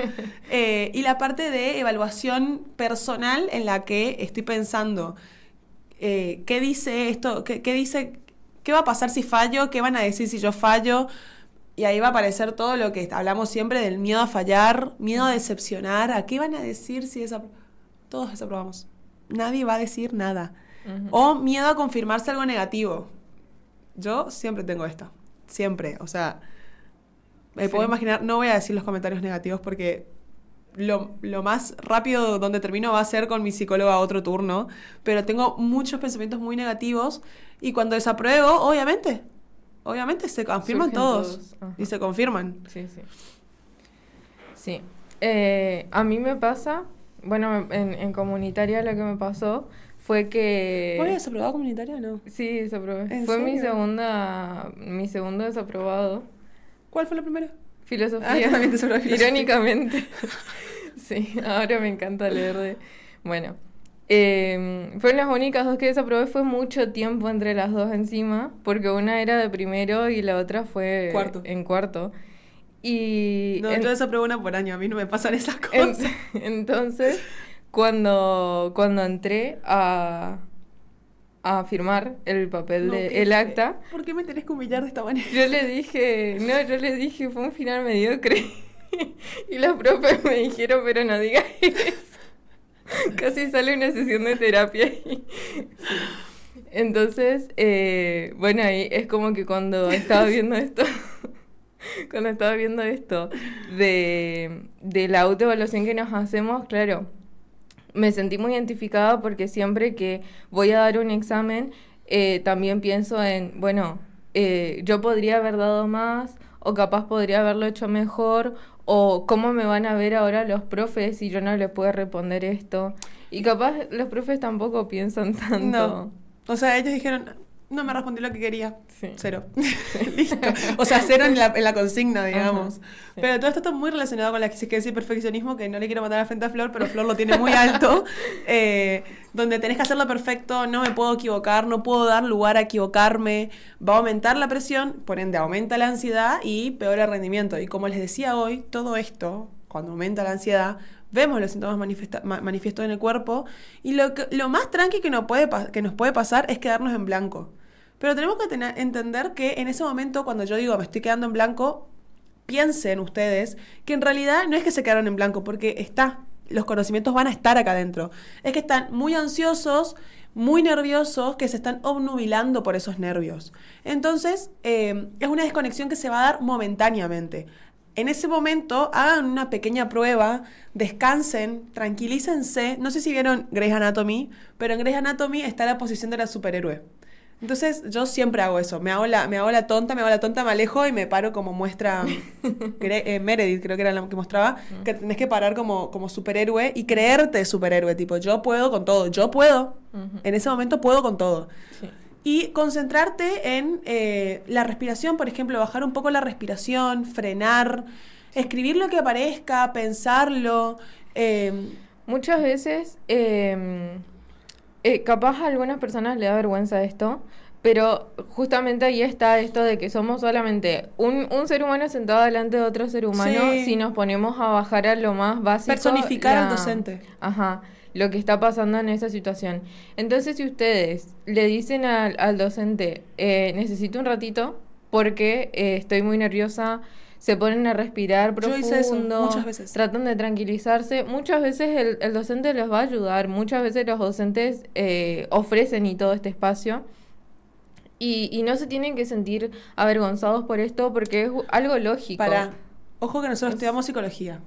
Y la parte de evaluación personal en la que estoy pensando, ¿qué dice esto? ¿Qué dice? ¿Qué va a pasar si fallo? ¿Qué van a decir si yo fallo? Y ahí va a aparecer todo lo que hablamos siempre del miedo a fallar, miedo a decepcionar. ¿A qué van a decir si todos desaprobamos? Nadie va a decir nada. Ujú. O miedo a confirmarse algo negativo. Yo siempre tengo esta. Siempre. O sea, me puedo imaginar, no voy a decir los comentarios negativos porque lo más rápido donde termino va a ser con mi psicóloga otro turno. Pero tengo muchos pensamientos muy negativos y cuando desapruebo, obviamente se confirman Surgen todos. todos, ajá. Y se confirman. Sí, sí. Sí. A mí me pasa, bueno, en comunitaria lo que me pasó fue que... ¿Vos habías desaprobado comunitaria o no? Sí, desaprobé. ¿En Fue mi serio? segundo desaprobado. ¿Cuál fue la primera? Filosofía. Ah, yo también desaprobé filosofía. Irónicamente. Sí, ahora me encanta leer de... Bueno, fueron las únicas dos que desaprobé. Fue mucho tiempo entre las dos encima, porque una era de primero y la otra fue Cuarto. en cuarto. Y No, yo desaprobé una por año. A mí no me pasan esas en- cosas. entonces, cuando entré a firmar el papel No, de qué el feo. acta, ¿Por qué me tenés que humillar de esta manera? yo le dije, fue un final mediocre. Y los profes me dijeron, pero no digas eso. Casi sale una sesión de terapia ahí. Sí. Entonces, bueno, ahí es como que cuando estaba viendo esto, de la autoevaluación que nos hacemos, claro, me sentí muy identificada porque siempre que voy a dar un examen, también pienso en, bueno, yo podría haber dado más, o capaz podría haberlo hecho mejor, o cómo me van a ver ahora los profes si yo no les puedo responder esto. Y capaz los profes tampoco piensan tanto. No. O sea, ellos dijeron, No me respondió lo que quería. Sí. 0. Listo. O sea, 0 en la consigna, digamos. Sí. Pero todo esto está muy relacionado con la que es el perfeccionismo, que no le quiero matar a frente a Flor, pero Flor lo tiene muy alto. Donde tenés que hacerlo perfecto, no me puedo equivocar, no puedo dar lugar a equivocarme. Va a aumentar la presión, por ende aumenta la ansiedad y peor el rendimiento. Y como les decía hoy, todo esto, cuando aumenta la ansiedad, vemos los síntomas manifiestos en el cuerpo, y lo más tranqui que nos puede pasar es quedarnos en blanco. Pero tenemos que entender que en ese momento, cuando yo digo me estoy quedando en blanco, piensen ustedes que en realidad no es que se quedaron en blanco, porque los conocimientos van a estar acá adentro. Es que están muy ansiosos, muy nerviosos, que se están obnubilando por esos nervios. Entonces, es una desconexión que se va a dar momentáneamente. En ese momento, hagan una pequeña prueba, descansen, tranquilícense. No sé si vieron Grey's Anatomy, pero en Grey's Anatomy está la posición de la superhéroe. Entonces, yo siempre hago eso. Me hago la tonta, me alejo y me paro como muestra Meredith, creo que era la que mostraba, que tenés que parar como superhéroe y creerte superhéroe. Tipo, yo puedo con todo, yo puedo. En ese momento puedo con todo. Sí. Y concentrarte en la respiración, por ejemplo, bajar un poco la respiración, frenar, escribir lo que aparezca, pensarlo. Muchas veces, capaz a algunas personas le da vergüenza esto, pero justamente ahí está esto de que somos solamente un ser humano sentado delante de otro ser humano. Sí. Si nos ponemos a bajar a lo más básico. Personificar al docente. Ajá. Lo que está pasando en esa situación. Entonces, si ustedes le dicen al docente, necesito un ratito porque estoy muy nerviosa, se ponen a respirar profundo. Yo hice eso muchas veces. Tratan de tranquilizarse. Muchas veces el docente los va a ayudar. Muchas veces los docentes ofrecen y todo este espacio. Y no se tienen que sentir avergonzados por esto porque es algo lógico. Ojo que nosotros estudiamos psicología.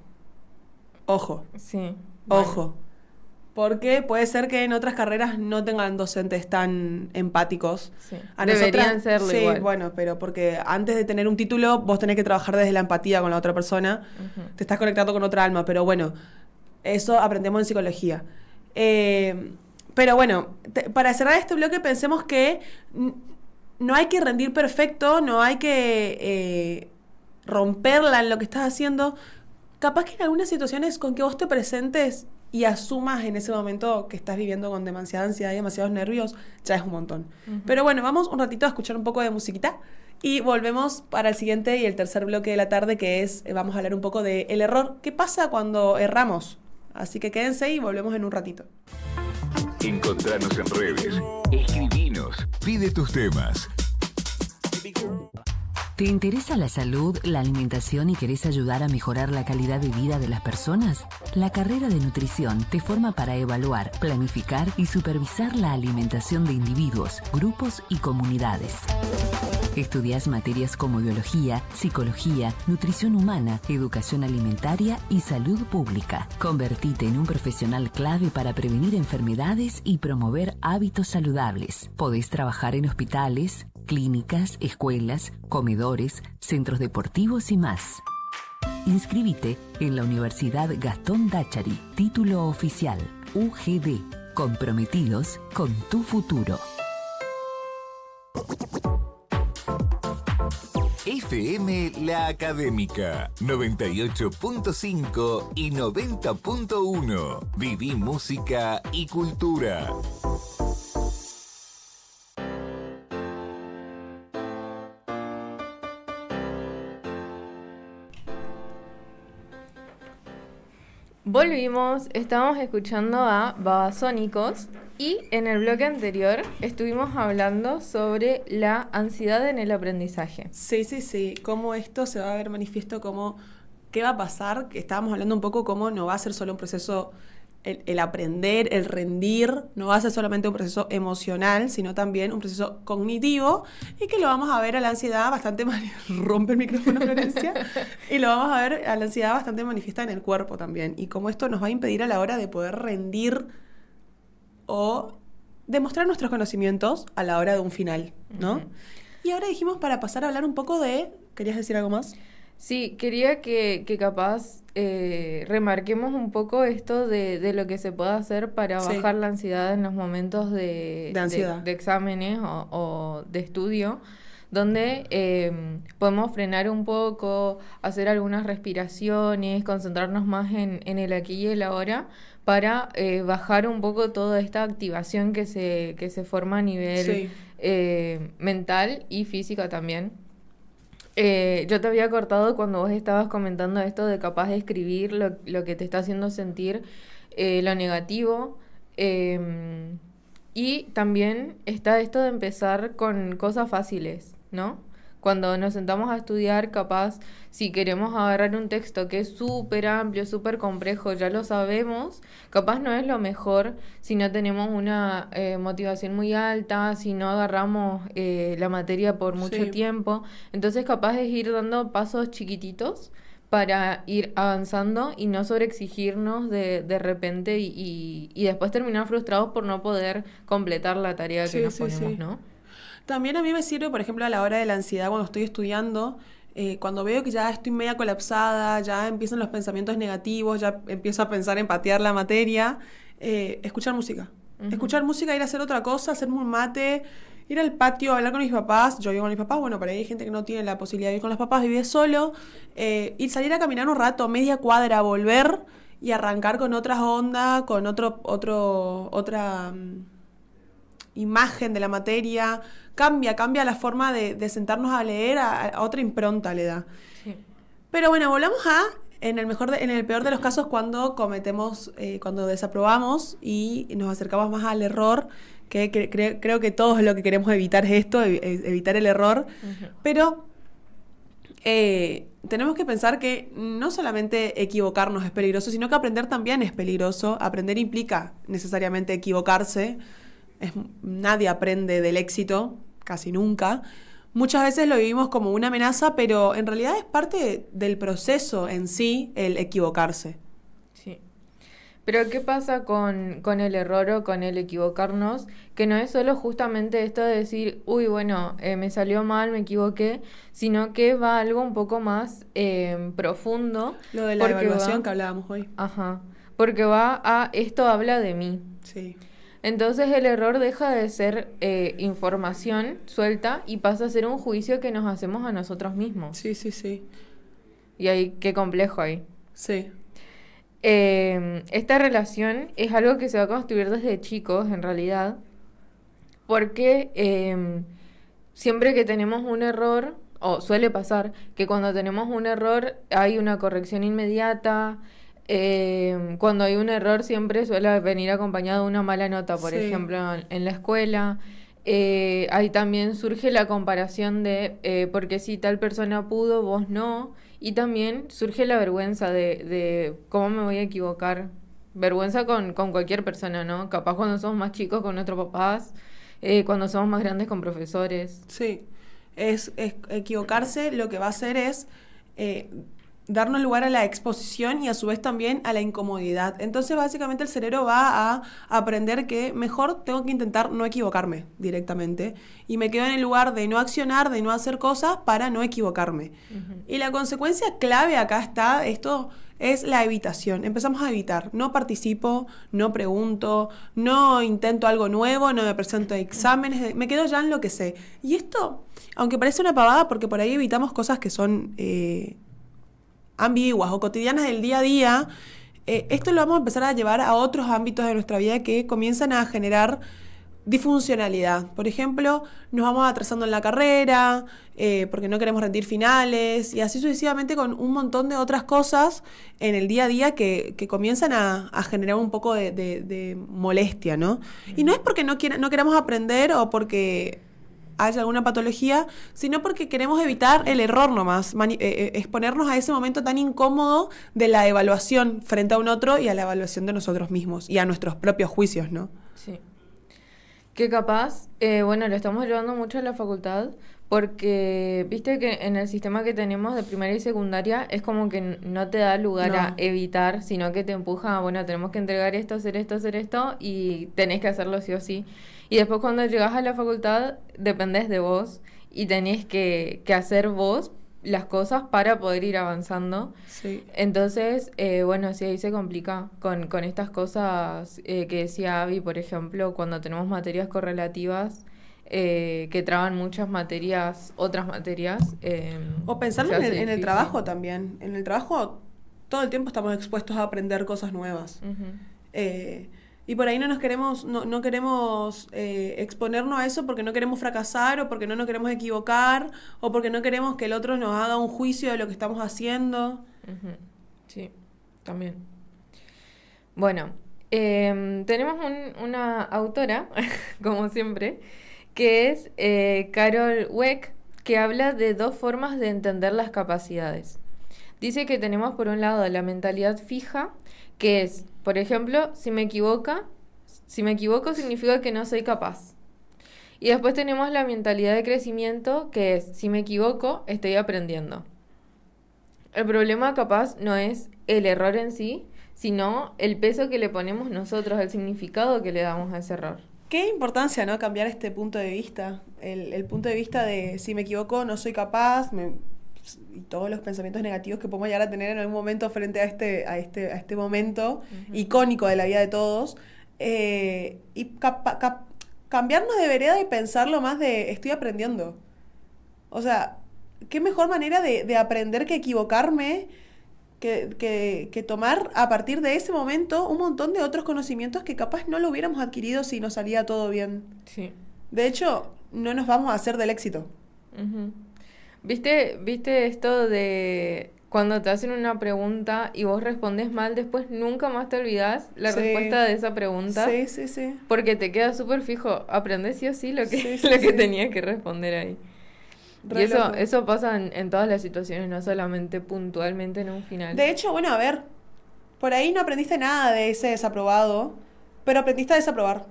Ojo. Sí. Ojo. Vale. Porque puede ser que en otras carreras no tengan docentes tan empáticos. Sí. Deberían serlo igual. Sí, bueno, pero porque antes de tener un título vos tenés que trabajar desde la empatía con la otra persona. Te estás conectando con otra alma, pero bueno, eso aprendemos en psicología. Pero bueno, para cerrar este bloque pensemos que no hay que rendir perfecto, no hay que romperla en lo que estás haciendo. Capaz que en algunas situaciones con que vos te presentes y asumas en ese momento que estás viviendo con demasiada ansiedad y demasiados nervios, ya es un montón. Pero bueno, vamos un ratito a escuchar un poco de musiquita y volvemos para el siguiente y el tercer bloque de la tarde, que es, vamos a hablar un poco de el error. ¿Qué pasa cuando erramos? Así que quédense y volvemos en un ratito. Encontranos en redes, escribinos, pide tus temas. ¿Te interesa la salud, la alimentación y querés ayudar a mejorar la calidad de vida de las personas? La carrera de nutrición te forma para evaluar, planificar y supervisar la alimentación de individuos, grupos y comunidades. Estudias materias como biología, psicología, nutrición humana, educación alimentaria y salud pública. Convertite en un profesional clave para prevenir enfermedades y promover hábitos saludables. Podés trabajar en hospitales, clínicas, escuelas, comedores, centros deportivos y más. Inscríbete en la Universidad Gastón Dáchari, título oficial, UGD, comprometidos con tu futuro. FM La Académica, 98.5 y 90.1. Viví música y cultura. Volvimos, estábamos escuchando a Babasónicos y en el bloque anterior estuvimos hablando sobre la ansiedad en el aprendizaje. Sí, cómo esto se va a ver manifiesto, como qué va a pasar, que estábamos hablando un poco cómo no va a ser solo un proceso, el aprender, el rendir, no va a ser solamente un proceso emocional, sino también un proceso cognitivo, y que lo vamos a ver a la ansiedad bastante rompe el micrófono, Florencia, y lo vamos a ver a la ansiedad bastante manifiesta en el cuerpo también, y cómo esto nos va a impedir a la hora de poder rendir o demostrar nuestros conocimientos a la hora de un final, ¿no? Y ahora dijimos para pasar a hablar un poco de... ¿Querías decir algo más? Sí, quería que capaz remarquemos un poco esto de lo que se puede hacer para Sí. bajar la ansiedad en los momentos De ansiedad. de exámenes o de estudio, donde podemos frenar un poco, hacer algunas respiraciones, concentrarnos más en el aquí y el ahora para bajar un poco toda esta activación que se forma a nivel Sí. mental y física también. Yo te había cortado cuando vos estabas comentando esto de capaz de escribir lo que te está haciendo sentir lo negativo. Y también está esto de empezar con cosas fáciles, ¿no? Cuando nos sentamos a estudiar, capaz, si queremos agarrar un texto que es súper amplio, súper complejo, ya lo sabemos, capaz no es lo mejor si no tenemos una motivación muy alta, si no agarramos la materia por mucho Sí. tiempo. Entonces, capaz es ir dando pasos chiquititos para ir avanzando y no sobreexigirnos de repente y después terminar frustrados por no poder completar la tarea que Sí, nos sí, ponemos, sí. ¿no? También a mí me sirve, por ejemplo, a la hora de la ansiedad cuando estoy estudiando, cuando veo que ya estoy media colapsada, ya empiezan los pensamientos negativos, ya empiezo a pensar en patear la materia, escuchar música. Ujú. Escuchar música, ir a hacer otra cosa, hacerme un mate, ir al patio, hablar con mis papás. Yo vivo con mis papás, bueno, por ahí hay gente que no tiene la posibilidad de ir con los papás, vive solo. Y salir a caminar un rato, media cuadra, volver y arrancar con otras ondas, con otra imagen de la materia. Cambia la forma de sentarnos a leer, a otra impronta le da. Sí. Pero bueno, volvamos a, en el peor de los casos, cuando cuando desaprobamos y nos acercamos más al error, creo que todos lo que queremos evitar es esto, evitar el error. Ujú. Pero tenemos que pensar que no solamente equivocarnos es peligroso, sino que aprender también es peligroso. Aprender implica necesariamente equivocarse. Nadie aprende del éxito, casi nunca. Muchas veces lo vivimos como una amenaza, pero en realidad es parte del proceso en sí el equivocarse. Sí. Pero ¿qué pasa con el error o con el equivocarnos? Que no es solo justamente esto de decir, uy, bueno, me salió mal, me equivoqué, sino que va algo un poco más profundo. Lo de la porque evaluación va- que hablábamos hoy. Ajá, porque va a, esto habla de mí. Sí. Entonces el error deja de ser información suelta y pasa a ser un juicio que nos hacemos a nosotros mismos. Sí, sí, sí. Y ahí, qué complejo ahí. Sí. Esta relación es algo que se va a construir desde chicos, en realidad, porque siempre que tenemos un error, o suele pasar, que cuando tenemos un error hay una corrección inmediata. Cuando hay un error siempre suele venir acompañado de una mala nota, por Sí. ejemplo, en la escuela. Ahí también surge la comparación de porque si tal persona pudo, vos no. Y también surge la vergüenza de cómo me voy a equivocar. Vergüenza con cualquier persona, ¿no? Capaz cuando somos más chicos con nuestros papás, cuando somos más grandes con profesores. Sí, es equivocarse, lo que va a hacer es darnos lugar a la exposición y a su vez también a la incomodidad. Entonces básicamente el cerebro va a aprender que mejor tengo que intentar no equivocarme directamente y me quedo en el lugar de no accionar, de no hacer cosas para no equivocarme. Y la consecuencia clave acá está, esto es la evitación. Empezamos a evitar. No participo, no pregunto, no intento algo nuevo, no me presento a exámenes, me quedo ya en lo que sé. Y esto, aunque parece una pavada, porque por ahí evitamos cosas que son ambiguas o cotidianas del día a día, esto lo vamos a empezar a llevar a otros ámbitos de nuestra vida que comienzan a generar disfuncionalidad. Por ejemplo, nos vamos atrasando en la carrera, porque no queremos rendir finales, y así sucesivamente con un montón de otras cosas en el día a día que comienzan a generar un poco de molestia, ¿no? Y no es porque no queramos aprender o porque haya alguna patología, sino porque queremos evitar el error nomás, exponernos a ese momento tan incómodo de la evaluación frente a un otro y a la evaluación de nosotros mismos y a nuestros propios juicios, ¿no? Sí. Que capaz, bueno, lo estamos llevando mucho a la facultad porque, viste que en el sistema que tenemos de primaria y secundaria es como que no te da lugar a No. evitar, sino que te empuja a, bueno, tenemos que entregar esto, hacer esto y tenés que hacerlo sí o sí. Y después cuando llegas a la facultad dependés de vos y tenés que hacer vos las cosas para poder ir avanzando. Sí. Entonces, bueno, sí, ahí se complica con estas cosas que decía Abby, por ejemplo, cuando tenemos materias correlativas que traban muchas materias, otras materias. O pensarlo se hace en el difícil. trabajo también. En el trabajo todo el tiempo estamos expuestos a aprender cosas nuevas. Ujú. Y por ahí no queremos exponernos a eso porque no queremos fracasar o porque no nos queremos equivocar o porque no queremos que el otro nos haga un juicio de lo que estamos haciendo. Ujú. Sí, también. Bueno, tenemos una autora, como siempre, que es Carol Dweck, que habla de 2 formas de entender las capacidades. Dice que tenemos por un lado la mentalidad fija, que es, por ejemplo, si me equivoco significa que no soy capaz. Y después tenemos la mentalidad de crecimiento, que es, si me equivoco, estoy aprendiendo. El problema capaz no es el error en sí, sino el peso que le ponemos nosotros, el significado que le damos a ese error. Qué importancia, ¿no? Cambiar este punto de vista. El punto de vista de si me equivoco, no soy capaz, y todos los pensamientos negativos que podemos llegar a tener en algún momento frente a este momento icónico de la vida de todos. Y cambiarnos de vereda y pensarlo más de estoy aprendiendo. O sea, qué mejor manera de aprender que equivocarme, que tomar a partir de ese momento un montón de otros conocimientos que capaz no lo hubiéramos adquirido si nos salía todo bien. Sí. De hecho, no nos vamos a hacer del éxito. Ujú. ¿Viste esto de cuando te hacen una pregunta y vos respondes mal, después nunca más te olvidás la Sí. respuesta de esa pregunta? Sí. Porque te queda súper fijo, aprendés sí o sí lo que, Sí, lo que sí. tenías que responder ahí. Re Y eso, loco. eso pasa en todas las situaciones, no solamente puntualmente en un final. De hecho, bueno, a ver, por ahí no aprendiste nada de ese desaprobado, pero aprendiste a desaprobar.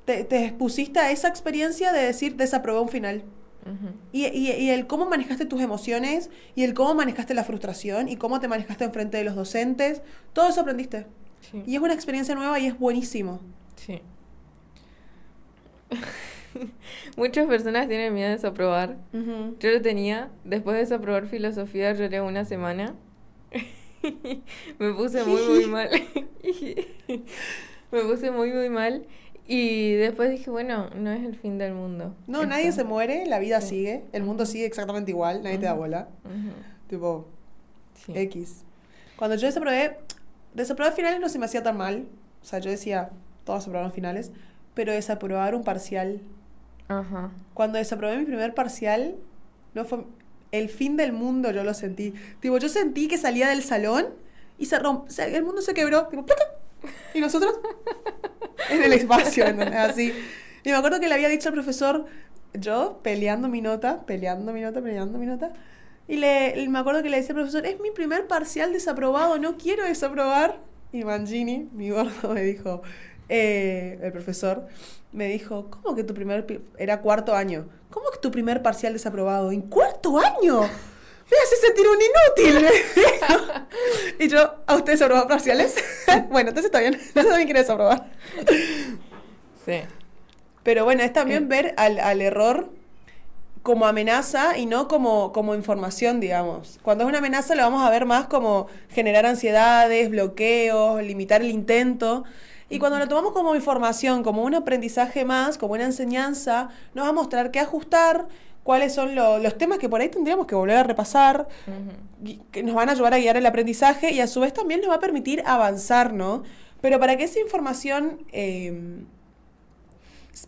Te expusiste a esa experiencia de decir desaprobé un final. Ujú. Y el cómo manejaste tus emociones, y el cómo manejaste la frustración, y cómo te manejaste enfrente de los docentes, todo eso aprendiste. Sí. Y es una experiencia nueva y es buenísimo. Sí. Muchas personas tienen miedo de desaprobar. Ujú. Yo lo tenía. Después de desaprobar filosofía, lloré una semana. Me puse muy mal. Me puse muy mal. Y después dije, bueno, no es el fin del mundo. No, Esto. nadie se muere, la vida Sí. sigue, el mundo sigue exactamente igual, nadie te da Ujú. bola. Ujú. Tipo, Sí. X. Cuando yo desaprobé finales no se me hacía tan mal. O sea, yo decía, todos aprobaron finales, pero desaprobar un parcial. Ajá. Cuando desaprobé mi primer parcial, no fue el fin del mundo, yo lo sentí. Tipo, yo sentí que salía del salón y el mundo se quebró. Tipo, ¡placa! Y nosotros en el espacio, ¿entendés? Así. Y me acuerdo que le había dicho al profesor, yo peleando mi nota. Y me acuerdo que le decía al profesor, es mi primer parcial desaprobado, no quiero desaprobar. Y Mangini, mi gordo, me dijo, el profesor, me dijo, ¿cómo que era 4º año? ¿Cómo que tu primer parcial desaprobado? ¿En 4º año? Me hace sentir un inútil, me dijo. Y yo, ¿a ustedes desaprobaron parciales? Bueno, entonces está bien, yo también quiero desaprobar. Sí. Pero bueno, es también ver al error como amenaza y no como información, digamos. Cuando es una amenaza lo vamos a ver más como generar ansiedades, bloqueos, limitar el intento. Y cuando lo tomamos como información, como un aprendizaje más, como una enseñanza, nos va a mostrar qué ajustar, cuáles son los temas que por ahí tendríamos que volver a repasar, Ujú. que nos van a ayudar a guiar el aprendizaje y a su vez también nos va a permitir avanzar, ¿no? Pero para que esa información,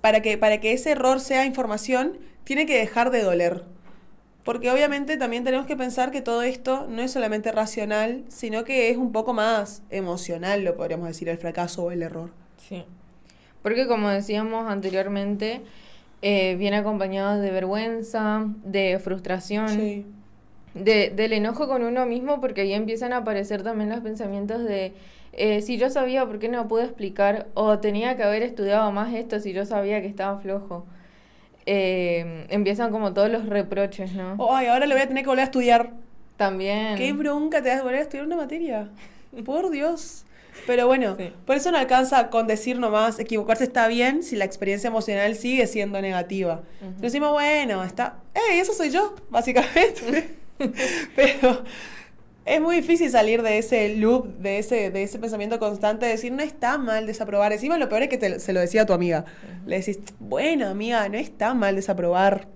para que ese error sea información, tiene que dejar de doler. Porque obviamente también tenemos que pensar que todo esto no es solamente racional, sino que es un poco más emocional, lo podríamos decir, el fracaso o el error. Sí. Porque como decíamos anteriormente, viene acompañado de vergüenza, de frustración, Sí. del enojo con uno mismo, porque ahí empiezan a aparecer también los pensamientos de si yo sabía, ¿por qué no pude explicar? O tenía que haber estudiado más esto si yo sabía que estaba flojo. Empiezan como todos los reproches, ¿no? Oh, ay, ahora lo voy a tener que volver a estudiar. También. ¿Qué bronca te vas a volver a estudiar una materia? Por Dios. Pero bueno, Sí. por eso no alcanza con decir nomás, equivocarse está bien si la experiencia emocional sigue siendo negativa. Ujú. Decimos, bueno, eso soy yo, básicamente. Pero es muy difícil salir de ese loop, de ese pensamiento constante de decir, no está mal desaprobar. Encima lo peor es que se lo decía a tu amiga. Le decís, bueno, amiga, no está mal desaprobar.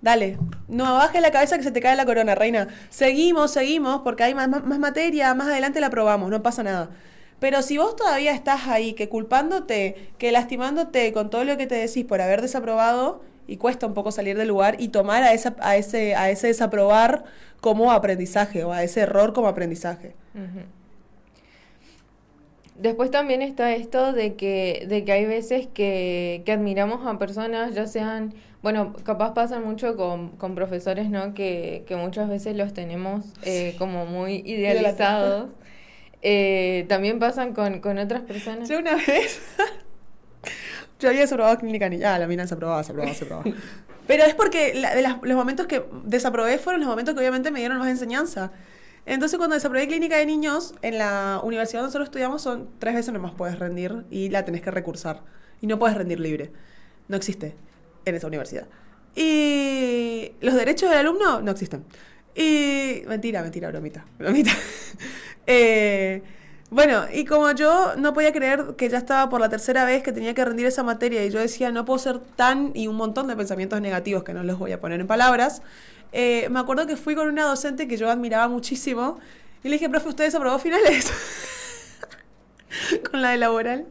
Dale, no bajes la cabeza que se te cae la corona, reina. Seguimos, porque hay más materia, más adelante la probamos, no pasa nada. Pero si vos todavía estás ahí, que culpándote, que lastimándote con todo lo que te decís por haber desaprobado, y cuesta un poco salir del lugar y tomar a ese desaprobar como aprendizaje, o a ese error como aprendizaje. Ujú. Después también está esto de que hay veces que admiramos a personas, ya sean, bueno, capaz pasa mucho con profesores, ¿no? Que muchas veces los tenemos como muy idealizados. También pasan con otras personas. Yo una vez, yo había desaprobado clínica niña, la mina desaprobaba. Pero es porque los momentos que desaprobé fueron los momentos que obviamente me dieron más enseñanza. Entonces, cuando desaprobé clínica de niños, en la universidad donde nosotros estudiamos son 3 veces nomás puedes rendir y la tenés que recursar. Y no puedes rendir libre. No existe en esa universidad. Y los derechos del alumno no existen. Y mentira, bromita. Bueno, y como yo no podía creer que ya estaba por la 3ª vez que tenía que rendir esa materia y yo decía, no puedo ser y un montón de pensamientos negativos que no los voy a poner en palabras, me acuerdo que fui con una docente que yo admiraba muchísimo y le dije, profe, ¿usted desaprobó finales? Con la de laboral.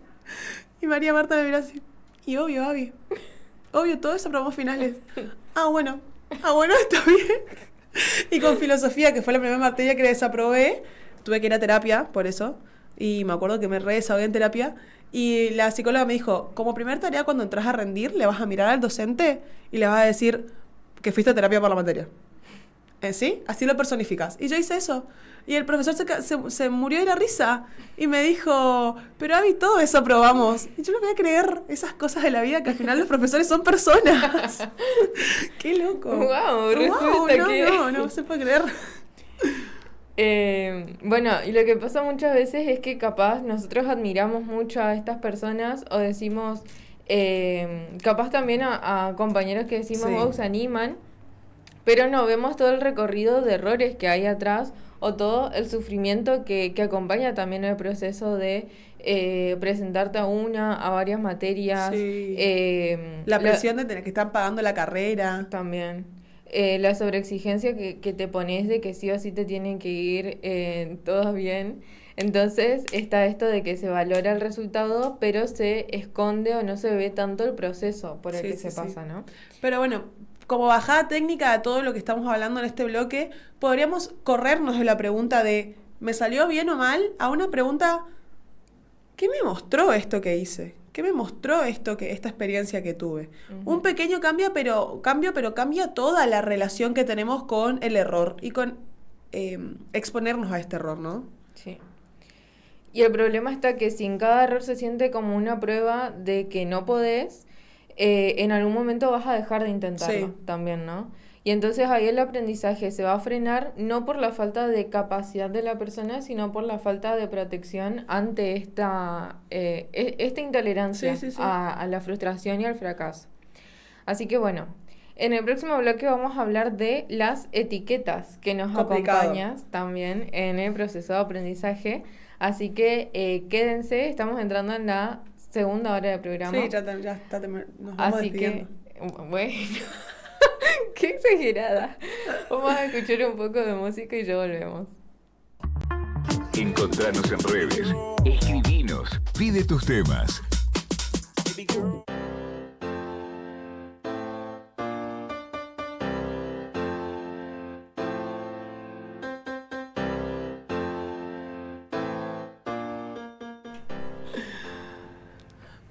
Y María Marta me miró así, y obvio, Abby, obvio, todos desaprobamos finales. Bueno, está bien. Y con filosofía, que fue la primera materia que desaprobé, tuve que ir a terapia, por eso. Y me acuerdo que me re desahogué en terapia. Y la psicóloga me dijo, como primer tarea cuando entras a rendir, le vas a mirar al docente y le vas a decir que fuiste a terapia por la materia. ¿Sí? Así lo personificas. Y yo hice eso. Y el profesor se murió de la risa. Y me dijo, pero Abby, todo desaprobamos. Y yo no voy a creer esas cosas de la vida, que al final los profesores son personas. ¡Qué loco! Wow, no se puede creer. Bueno, y lo que pasa muchas veces es que capaz nosotros admiramos mucho a estas personas o decimos, capaz también a compañeros que decimos, Sí. wow, se animan, pero no vemos todo el recorrido de errores que hay atrás o todo el sufrimiento que acompaña también el proceso de presentarte a varias materias. Sí. La presión de tener que estar pagando la carrera. También. La sobreexigencia que te pones de que sí o sí te tienen que ir todos bien. Entonces está esto de que se valora el resultado, pero se esconde o no se ve tanto el proceso por el Sí, que sí, se pasa, ¿no? Pero bueno, como bajada técnica de todo lo que estamos hablando en este bloque, podríamos corrernos de la pregunta de ¿me salió bien o mal? A una pregunta, ¿qué me mostró esto que hice? ¿Qué me mostró esta experiencia que tuve? Ujú. Un pequeño cambio, pero cambia toda la relación que tenemos con el error y con exponernos a este error, ¿no? Sí. Y el problema está que si en cada error se siente como una prueba de que no podés, en algún momento vas a dejar de intentarlo Sí. también, ¿no? Y entonces ahí el aprendizaje se va a frenar no por la falta de capacidad de la persona, sino por la falta de protección ante esta intolerancia Sí. a la frustración y al fracaso. Así que bueno, en el próximo bloque vamos a hablar de las etiquetas que nos Complicado. acompañan también en el proceso de aprendizaje. Así que quédense, estamos entrando en la segunda hora del programa. Sí, ya está, nos vamos Así despidiendo. que, bueno, qué exagerada. Vamos a escuchar un poco de música y ya volvemos. Encontranos en redes. Escribinos. Pide tus temas.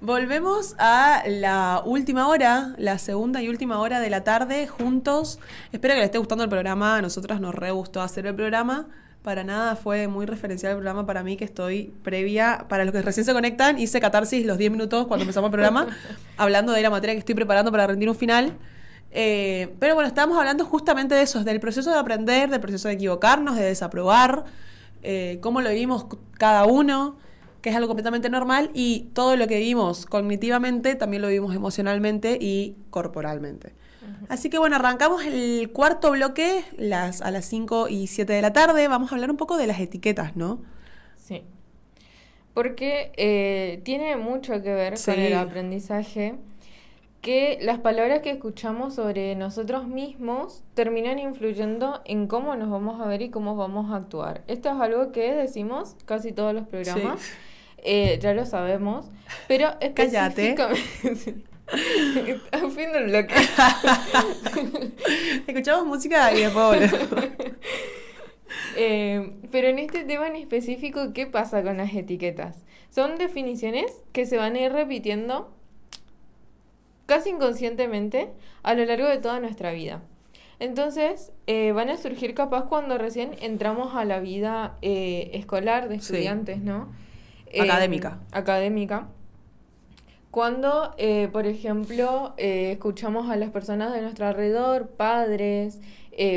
Volvemos a la última hora, la segunda y última hora de la tarde, juntos. Espero que les esté gustando el programa. A nosotras nos re gustó hacer el programa. Para nada fue muy referencial el programa para mí, que estoy previa. Para los que recién se conectan, hice catarsis los 10 minutos cuando empezamos el programa, hablando de la materia que estoy preparando para rendir un final. Pero bueno, estábamos hablando justamente de eso, del proceso de aprender, del proceso de equivocarnos, de desaprobar, cómo lo vivimos cada uno, que es algo completamente normal, y todo lo que vivimos cognitivamente también lo vivimos emocionalmente y corporalmente. Así que bueno, arrancamos el cuarto bloque a las 5 y 7 de la tarde. Vamos a hablar un poco de las etiquetas, ¿no? Sí. Porque tiene mucho que ver con el aprendizaje, que las palabras que escuchamos sobre nosotros mismos terminan influyendo en cómo nos vamos a ver y cómo vamos a actuar. Esto es algo que decimos casi todos los programas, ya lo sabemos, pero específicamente... Estás viendo el bloque. Escuchamos música y después volvemos. Pero en este tema en específico, ¿qué pasa con las etiquetas? Son definiciones que se van a ir repitiendo casi inconscientemente a lo largo de toda nuestra vida. Entonces, van a surgir capaz cuando recién entramos a la vida escolar de estudiantes, ¿no? Académica. Cuando, por ejemplo, escuchamos a las personas de nuestro alrededor, padres,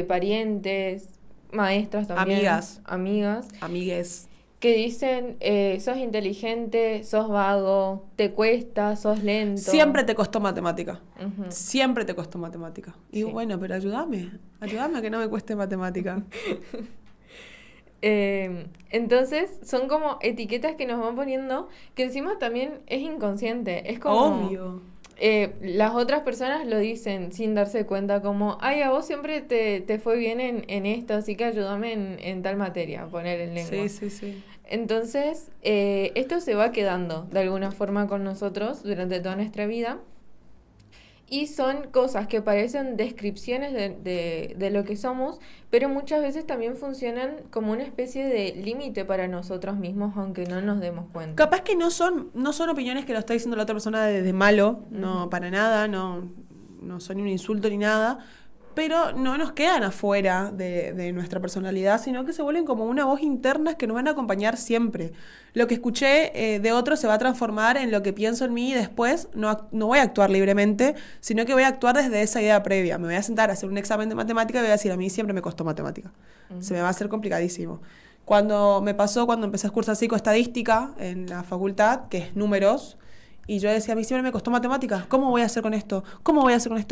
parientes, maestras también. Amigas. Amigues. Que dicen, sos inteligente, sos vago, te cuesta, sos lento. Siempre te costó matemática. Uh-huh. Siempre te costó matemática. Y bueno, pero ayúdame a que no me cueste matemática. Entonces, son como etiquetas que nos van poniendo, que encima también es inconsciente. Es como... Obvio. Las otras personas lo dicen sin darse cuenta, como, ay, a vos siempre te fue bien en esto, así que ayúdame en tal materia, poner en lengua. Sí. Entonces, esto se va quedando de alguna forma con nosotros durante toda nuestra vida. Y son cosas que parecen descripciones de lo que somos, pero muchas veces también funcionan como una especie de límite para nosotros mismos, aunque no nos demos cuenta. Capaz que no son opiniones que lo está diciendo la otra persona de malo, no, para nada, no son ni un insulto ni nada, pero no nos quedan afuera de nuestra personalidad, sino que se vuelven como una voz interna que nos van a acompañar siempre. Lo que escuché de otros se va a transformar en lo que pienso en mí y después no voy a actuar libremente, sino que voy a actuar desde esa idea previa. Me voy a sentar a hacer un examen de matemática y voy a decir, a mí siempre me costó matemática. Se me va a hacer complicadísimo. Cuando empecé a cursar psicoestadística en la facultad, que es números, y yo decía, a mí siempre me costó matemáticas, ¿cómo voy a hacer con esto?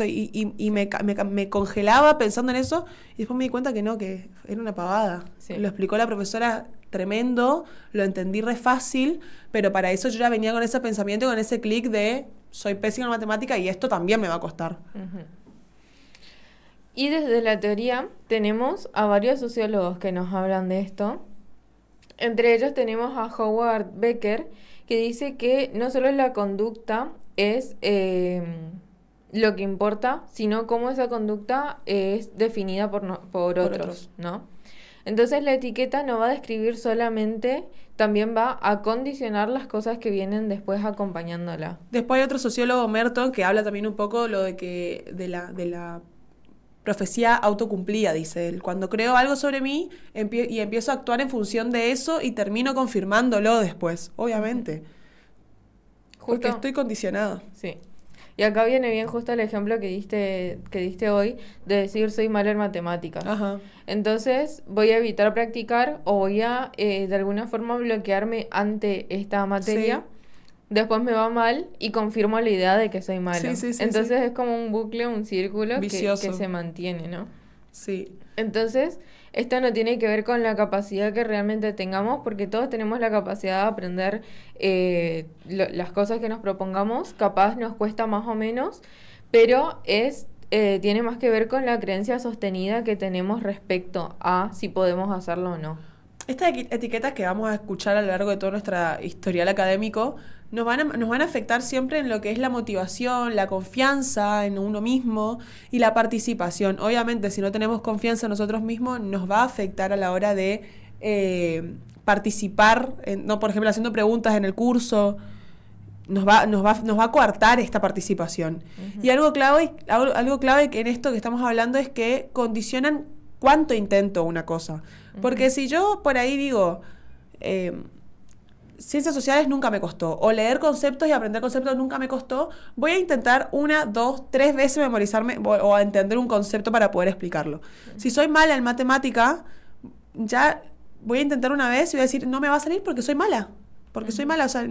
Y me congelaba pensando en eso, y después me di cuenta que no, que era una pavada. Sí. Lo explicó la profesora tremendo, lo entendí re fácil, pero para eso yo ya venía con ese pensamiento, con ese clic de, soy pésima en matemática y esto también me va a costar. Uh-huh. Y desde la teoría tenemos a varios sociólogos que nos hablan de esto. Entre ellos tenemos a Howard Becker, que dice que no solo la conducta es lo que importa, sino cómo esa conducta es definida por otros, ¿no? Entonces la etiqueta no va a describir solamente, también va a condicionar las cosas que vienen después acompañándola. Después hay otro sociólogo, Merton, que habla también un poco de la profecía autocumplida, dice él. Cuando creo algo sobre mí y empiezo a actuar en función de eso y termino confirmándolo después, obviamente. Porque estoy condicionada. Sí. Y acá viene bien justo el ejemplo que diste hoy de decir soy mala en matemáticas. Ajá. Entonces voy a evitar practicar o voy a de alguna forma bloquearme ante esta materia. Sí. Después me va mal y confirmo la idea de que soy mala. Sí, entonces es como un bucle, un círculo que se mantiene, ¿no? Sí. Entonces, esto no tiene que ver con la capacidad que realmente tengamos, porque todos tenemos la capacidad de aprender las cosas que nos propongamos. Capaz nos cuesta más o menos, pero tiene más que ver con la creencia sostenida que tenemos respecto a si podemos hacerlo o no. Estas etiquetas que vamos a escuchar a lo largo de todo nuestro historial académico nos van a afectar siempre en lo que es la motivación, la confianza en uno mismo y la participación. Obviamente, si no tenemos confianza en nosotros mismos, nos va a afectar a la hora de participar, por ejemplo, haciendo preguntas en el curso. Nos va a coartar esta participación. Uh-huh. Y algo clave que en esto que estamos hablando es que condicionan cuánto intento una cosa. Porque si yo por ahí digo, ciencias sociales nunca me costó, o leer conceptos y aprender conceptos nunca me costó, voy a intentar 1, 2, 3 veces memorizarme o a entender un concepto para poder explicarlo. Si soy mala en matemática, ya voy a intentar una vez y voy a decir, no me va a salir porque soy mala. Porque soy mala, o sea,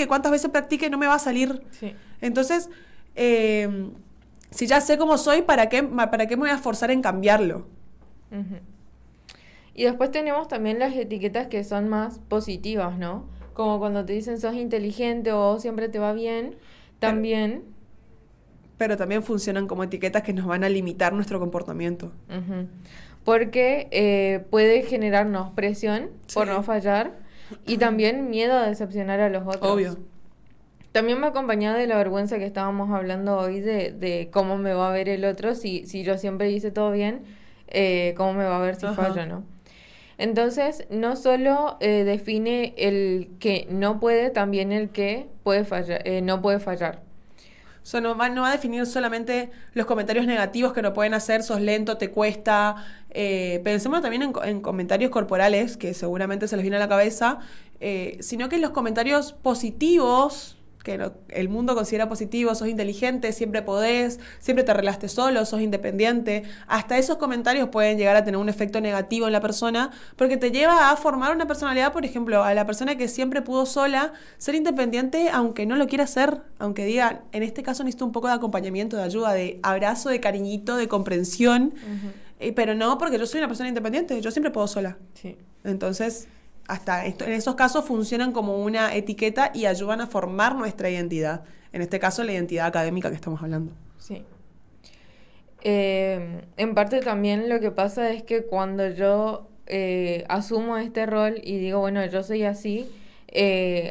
cuántas veces practique no me va a salir. Sí. Entonces, Si ya sé cómo soy, ¿para qué me voy a esforzar en cambiarlo? Ujú. Y después tenemos también las etiquetas que son más positivas, ¿no? Como cuando te dicen sos inteligente o siempre te va bien, también. Pero también funcionan como etiquetas que nos van a limitar nuestro comportamiento. Ujú. Porque puede generarnos presión por Sí. no fallar y también miedo a decepcionar a los otros. Obvio. También me acompañaba de la vergüenza que estábamos hablando hoy de cómo me va a ver el otro si yo siempre hice todo bien, cómo me va a ver si Ajá. fallo, ¿no? Entonces, no solo define el que no puede, también el que puede fallar, no puede fallar. O sea, no va a definir solamente los comentarios negativos que no pueden hacer, sos lento, te cuesta. Pensemos también en comentarios corporales, que seguramente se les viene a la cabeza, sino que los comentarios positivos, que el mundo considera positivos, sos inteligente, siempre podés, siempre te arreglaste solo, sos independiente. Hasta esos comentarios pueden llegar a tener un efecto negativo en la persona, porque te lleva a formar una personalidad, por ejemplo, a la persona que siempre pudo sola ser independiente, aunque no lo quiera hacer, aunque diga, en este caso necesito un poco de acompañamiento, de ayuda, de abrazo, de cariñito, de comprensión, pero no porque yo soy una persona independiente, yo siempre puedo sola. Sí. Entonces, en esos casos funcionan como una etiqueta y ayudan a formar nuestra identidad. En este caso, la identidad académica que estamos hablando. Sí. En parte también lo que pasa es que cuando yo asumo este rol y digo, bueno, yo soy así,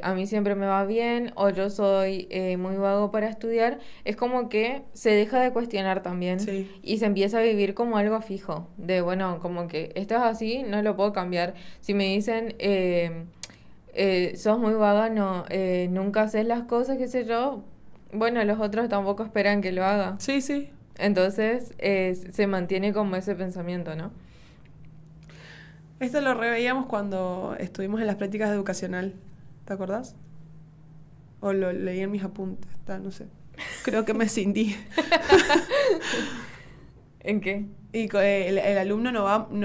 a mí siempre me va bien, o yo soy muy vago para estudiar, es como que se deja de cuestionar también Sí. y se empieza a vivir como algo fijo, de bueno, como que esto es así, no lo puedo cambiar. Si me dicen, sos muy vaga, no, nunca haces las cosas, qué sé yo, bueno, los otros tampoco esperan que lo haga. Sí, sí. Entonces se mantiene como ese pensamiento, ¿no? Esto lo reveíamos cuando estuvimos en las prácticas de educacional. ¿Te acordás? O lo leí en mis apuntes, no sé. Creo que me cindí. ¿En qué? Y el alumno no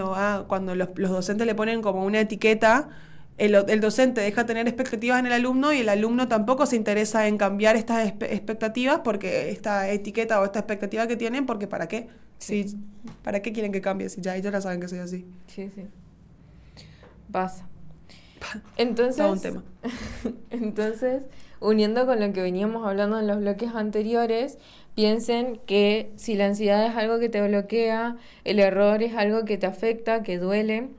va cuando los docentes le ponen como una etiqueta, el docente deja tener expectativas en el alumno y el alumno tampoco se interesa en cambiar estas expectativas porque esta etiqueta o esta expectativa que tienen, porque ¿para qué? Si, ¿para qué quieren que cambie? Si ya ellos ya saben que soy así. Sí, sí. Pasa. Entonces, Todo un tema. entonces, uniendo con lo que veníamos hablando en los bloques anteriores, piensen que si la ansiedad es algo que te bloquea, el error es algo que te afecta, que duele,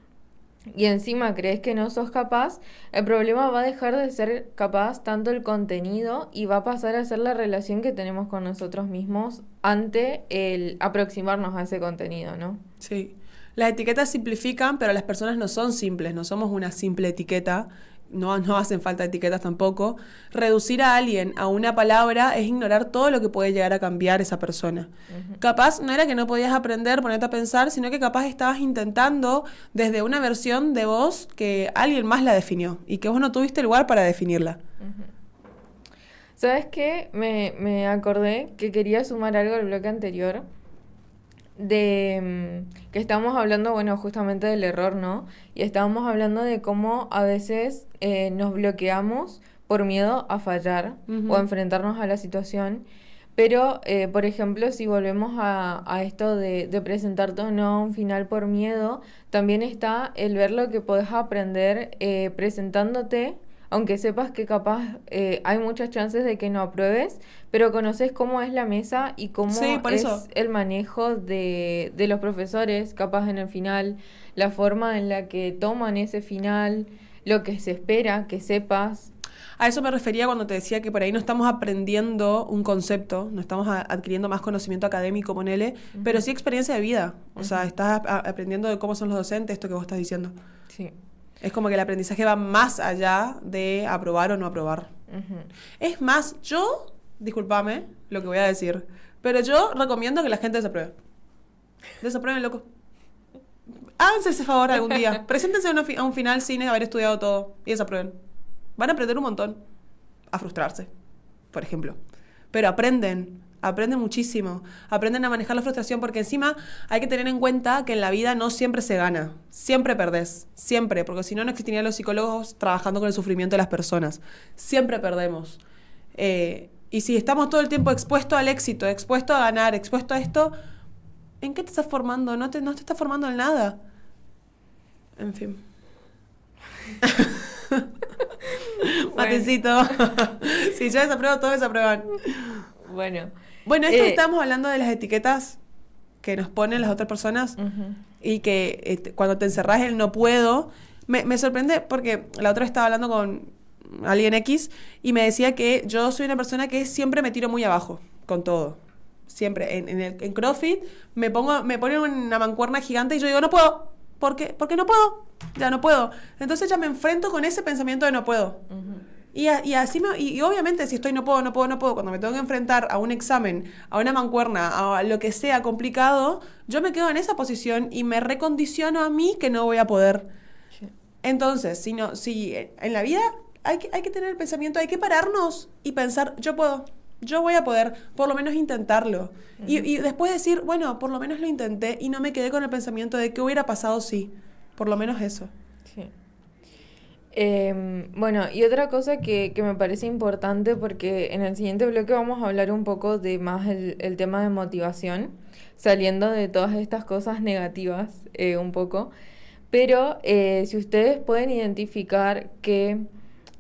y encima crees que no sos capaz, el problema va a dejar de ser capaz tanto el contenido y va a pasar a ser la relación que tenemos con nosotros mismos ante el aproximarnos a ese contenido, ¿no? Sí. Las etiquetas simplifican, pero las personas no son simples, no somos una simple etiqueta, no hacen falta etiquetas tampoco. Reducir a alguien a una palabra es ignorar todo lo que puede llegar a cambiar esa persona. Capaz no era que no podías aprender, ponerte a pensar, sino que capaz estabas intentando desde una versión de vos que alguien más la definió y que vos no tuviste lugar para definirla. ¿Sabes qué? Me acordé que quería sumar algo al bloque anterior de que estábamos hablando, bueno, justamente del error, ¿no? Y estábamos hablando de cómo a veces nos bloqueamos por miedo a fallar o a enfrentarnos a la situación. Pero, por ejemplo, si volvemos a esto de presentarte o no a un final por miedo, también está el ver lo que podés aprender presentándote, aunque sepas que capaz hay muchas chances de que no apruebes, pero conoces cómo es la mesa y cómo Sí, por es eso. el manejo de los profesores, capaz en el final, la forma en la que toman ese final, lo que se espera, que sepas. A eso me refería cuando te decía que por ahí no estamos aprendiendo un concepto, no estamos adquiriendo más conocimiento académico, ponele, pero sí experiencia de vida. O sea, estás aprendiendo de cómo son los docentes, esto que vos estás diciendo. Sí. Es como que el aprendizaje va más allá de aprobar o no aprobar. Es más, discúlpame lo que voy a decir, pero yo recomiendo que la gente desapruebe. Desaprueben, loco. Háganse ese favor algún día. Preséntense a un final sin haber estudiado todo y desaprueben. Van a aprender un montón a frustrarse, por ejemplo. Pero aprenden muchísimo. Aprenden a manejar la frustración porque encima hay que tener en cuenta que en la vida no siempre se gana. Siempre perdés. Siempre. Porque si no, no existirían los psicólogos trabajando con el sufrimiento de las personas. Siempre perdemos. Y Y si estamos todo el tiempo expuestos al éxito, expuestos a ganar, expuestos a esto, ¿en qué te estás formando? No te estás formando en nada. En fin. Matecito. Si yo desapruebo, todos desaprueban. Bueno. Bueno, esto que estábamos hablando de las etiquetas que nos ponen las otras personas y que cuando te encerrás el no puedo, me sorprende porque la otra estaba hablando con alguien X y me decía que yo soy una persona que siempre me tiro muy abajo con todo. Siempre. En CrossFit me ponen una mancuerna gigante y yo digo, no puedo. ¿Por qué? Porque no puedo. Ya no puedo. Entonces ya me enfrento con ese pensamiento de no puedo. Y así y obviamente si estoy no puedo, cuando me tengo que enfrentar a un examen, a una mancuerna, a lo que sea complicado, yo me quedo en esa posición y me recondiciono a mí que no voy a poder. Sí. Entonces, si en la vida hay que tener el pensamiento, hay que pararnos y pensar, yo puedo, yo voy a poder, por lo menos intentarlo. Y después decir, bueno, por lo menos lo intenté y no me quedé con el pensamiento de qué hubiera pasado si, por lo menos eso. Sí. Bueno, y otra cosa que me parece importante, porque en el siguiente bloque vamos a hablar un poco de más el tema de motivación, saliendo de todas estas cosas negativas un poco, pero si ustedes pueden identificar que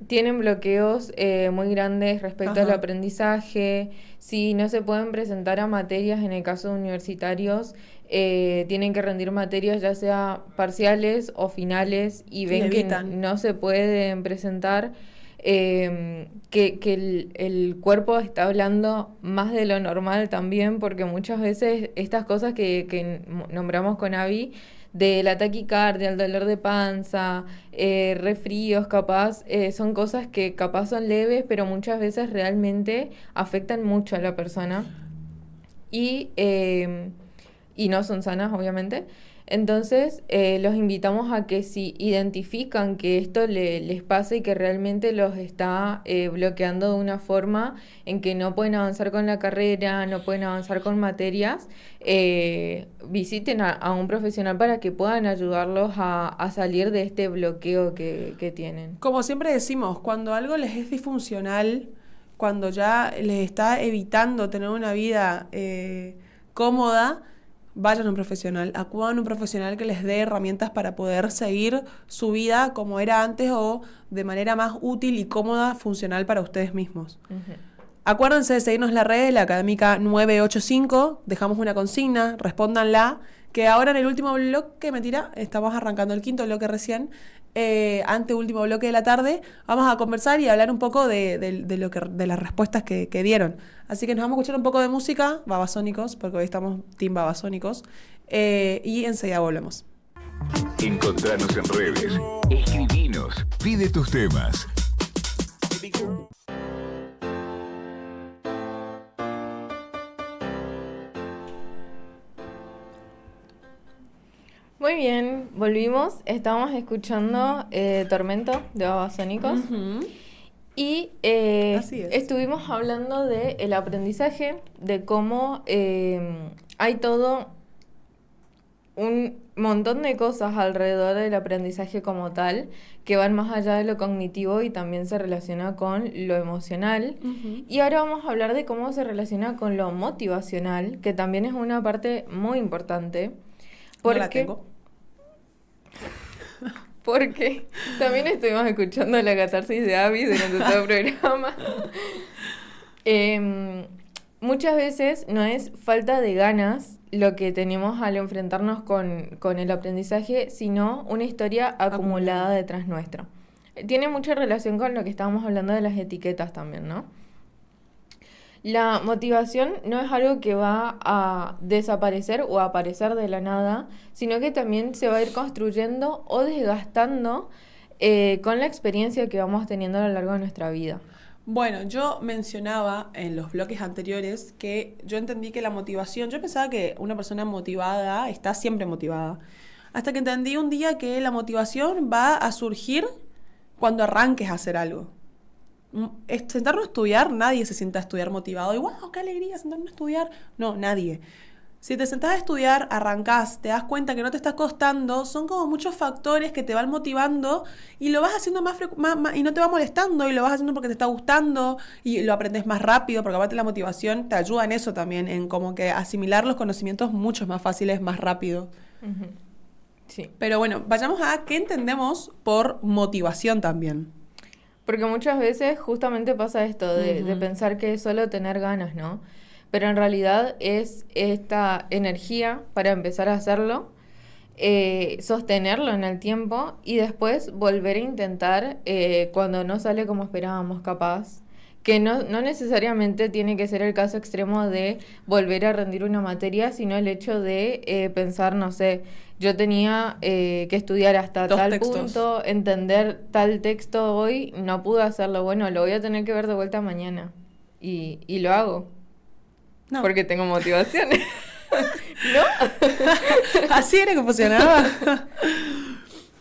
tienen bloqueos muy grandes respecto al aprendizaje, si no se pueden presentar a materias, en el caso de universitarios, tienen que rendir materias ya sea parciales o finales y ven que no se pueden presentar, que el cuerpo está hablando más de lo normal también, porque muchas veces estas cosas que nombramos con Abby, de la taquicardia, el dolor de panza, resfríos capaz, son cosas que capaz son leves, pero muchas veces realmente afectan mucho a la persona y no son sanas, obviamente. Entonces, los invitamos a que si identifican que esto les pasa y que realmente los está bloqueando de una forma en que no pueden avanzar con la carrera, no pueden avanzar con materias, visiten a un profesional para que puedan ayudarlos a salir de este bloqueo que tienen. Como siempre decimos, cuando algo les es disfuncional, cuando ya les está evitando tener una vida cómoda, vayan a un profesional, acudan a un profesional que les dé herramientas para poder seguir su vida como era antes o de manera más útil y cómoda, funcional para ustedes mismos. Acuérdense de seguirnos en la red, la Académica 985, dejamos una consigna, respóndanla, que ahora en el último bloque, mentira, estamos arrancando el quinto bloque recién, anteúltimo bloque de la tarde, vamos a conversar y hablar un poco de las respuestas que dieron. Así que nos vamos a escuchar un poco de música, Babasónicos, porque hoy estamos team Babasónicos, y enseguida volvemos. Encontranos en redes, escribinos, pide tus temas. Muy bien, volvimos. Estábamos escuchando Tormento de Babasónicos. Y estuvimos hablando del aprendizaje, de cómo hay todo un montón de cosas alrededor del aprendizaje como tal, que van más allá de lo cognitivo y también se relaciona con lo emocional. Y ahora vamos a hablar de cómo se relaciona con lo motivacional, que también es una parte muy importante. Porque, no la tengo. Porque también estuvimos escuchando la catarsis de Abby durante todo el programa. Muchas veces no es falta de ganas lo que tenemos al enfrentarnos con el aprendizaje, sino una historia acumulada detrás nuestro. Tiene mucha relación con lo que estábamos hablando de las etiquetas también, ¿no? La motivación no es algo que va a desaparecer o a aparecer de la nada, sino que también se va a ir construyendo o desgastando con la experiencia que vamos teniendo a lo largo de nuestra vida. Bueno, yo mencionaba en los bloques anteriores que yo entendí que la motivación, yo pensaba que una persona motivada está siempre motivada, hasta que entendí un día que la motivación va a surgir cuando arranques a hacer algo. Sentarnos a estudiar, nadie se sienta a estudiar motivado y wow, qué alegría sentarnos a estudiar. No, nadie. Si te sentás a estudiar, arrancás, te das cuenta que no te está costando, son como muchos factores que te van motivando y lo vas haciendo y no te va molestando y lo vas haciendo porque te está gustando y lo aprendes más rápido, porque aparte la motivación te ayuda en eso también, en como que asimilar los conocimientos mucho más fáciles, más rápido. Ujú. Sí. Pero bueno, vayamos a qué entendemos por motivación también. Porque muchas veces justamente pasa esto de pensar que es solo tener ganas, ¿no? Pero en realidad es esta energía para empezar a hacerlo, sostenerlo en el tiempo y después volver a intentar cuando no sale como esperábamos, capaz. Que no necesariamente tiene que ser el caso extremo de volver a rendir una materia, sino el hecho de pensar, no sé, yo tenía que estudiar hasta Dos tal textos. punto, entender tal texto hoy, no pude hacerlo, bueno, lo voy a tener que ver de vuelta mañana. Y lo hago, No. porque tengo motivación. ¿No? Así era que funcionaba.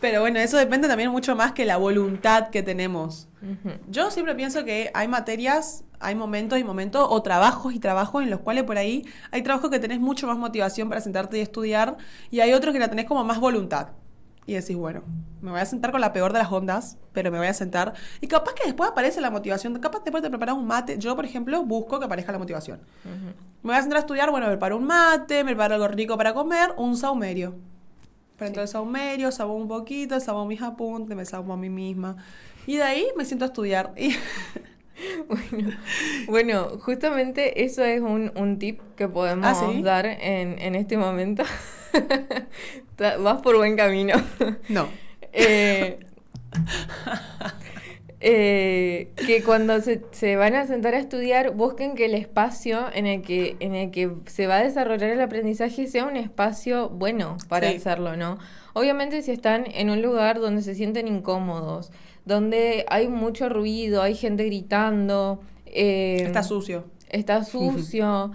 Pero bueno, eso depende también mucho más que la voluntad que tenemos. Ujú. Yo siempre pienso que hay materias, hay momentos y momentos, o trabajos y trabajos en los cuales por ahí hay trabajos que tenés mucho más motivación para sentarte y estudiar, y hay otros que la tenés como más voluntad. Y decís, bueno, me voy a sentar con la peor de las ondas, pero me voy a sentar. Y capaz que después aparece la motivación. Capaz después te preparas un mate. Yo, por ejemplo, busco que aparezca la motivación. Me voy a sentar a estudiar, bueno, me preparo un mate, me preparo algo rico para comer, un saumerio. Prendo el saumerio, sabo un poquito, sabo mis apuntes, me sabo a mí misma. Y de ahí me siento a estudiar. Y Bueno, justamente eso es un tip que podemos ¿Ah, sí? dar en este momento. Vas por buen camino. no. Eh, que cuando se van a sentar a estudiar, busquen que el espacio en el que se va a desarrollar el aprendizaje sea un espacio bueno para Sí. hacerlo, ¿no? Obviamente si están en un lugar donde se sienten incómodos, donde hay mucho ruido, hay gente gritando, Está sucio. está sucio,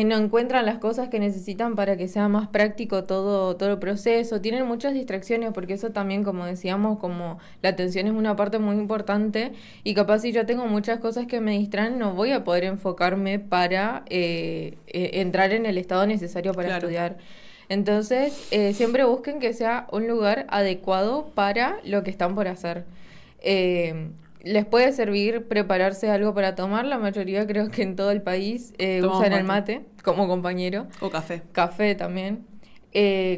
no encuentran las cosas que necesitan para que sea más práctico todo el proceso, tienen muchas distracciones porque eso también, como decíamos, como la atención es una parte muy importante y capaz si yo tengo muchas cosas que me distraen no voy a poder enfocarme para entrar en el estado necesario para Claro. estudiar. Entonces, siempre busquen que sea un lugar adecuado para lo que están por hacer. Les puede servir prepararse algo para tomar. La mayoría creo que en todo el país Tomamos usan el mate. mate como compañero. O café. Café también.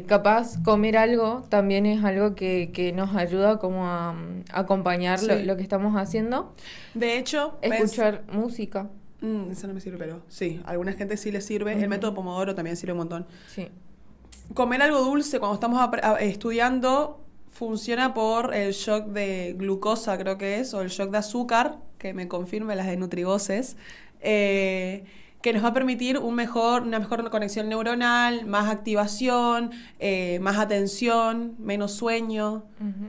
Capaz comer algo también es algo que nos ayuda como a acompañar Sí. lo que estamos haciendo. De hecho, Escuchar música. eso no me sirve, pero sí, a alguna gente sí le sirve. El método Pomodoro también sirve un montón. Sí. Comer algo dulce cuando estamos estudiando funciona por el shock de glucosa, creo que es, o el shock de azúcar, que me confirme las de Nutrivoces, que nos va a permitir una mejor conexión neuronal, más activación, más atención, menos sueño, Ujú.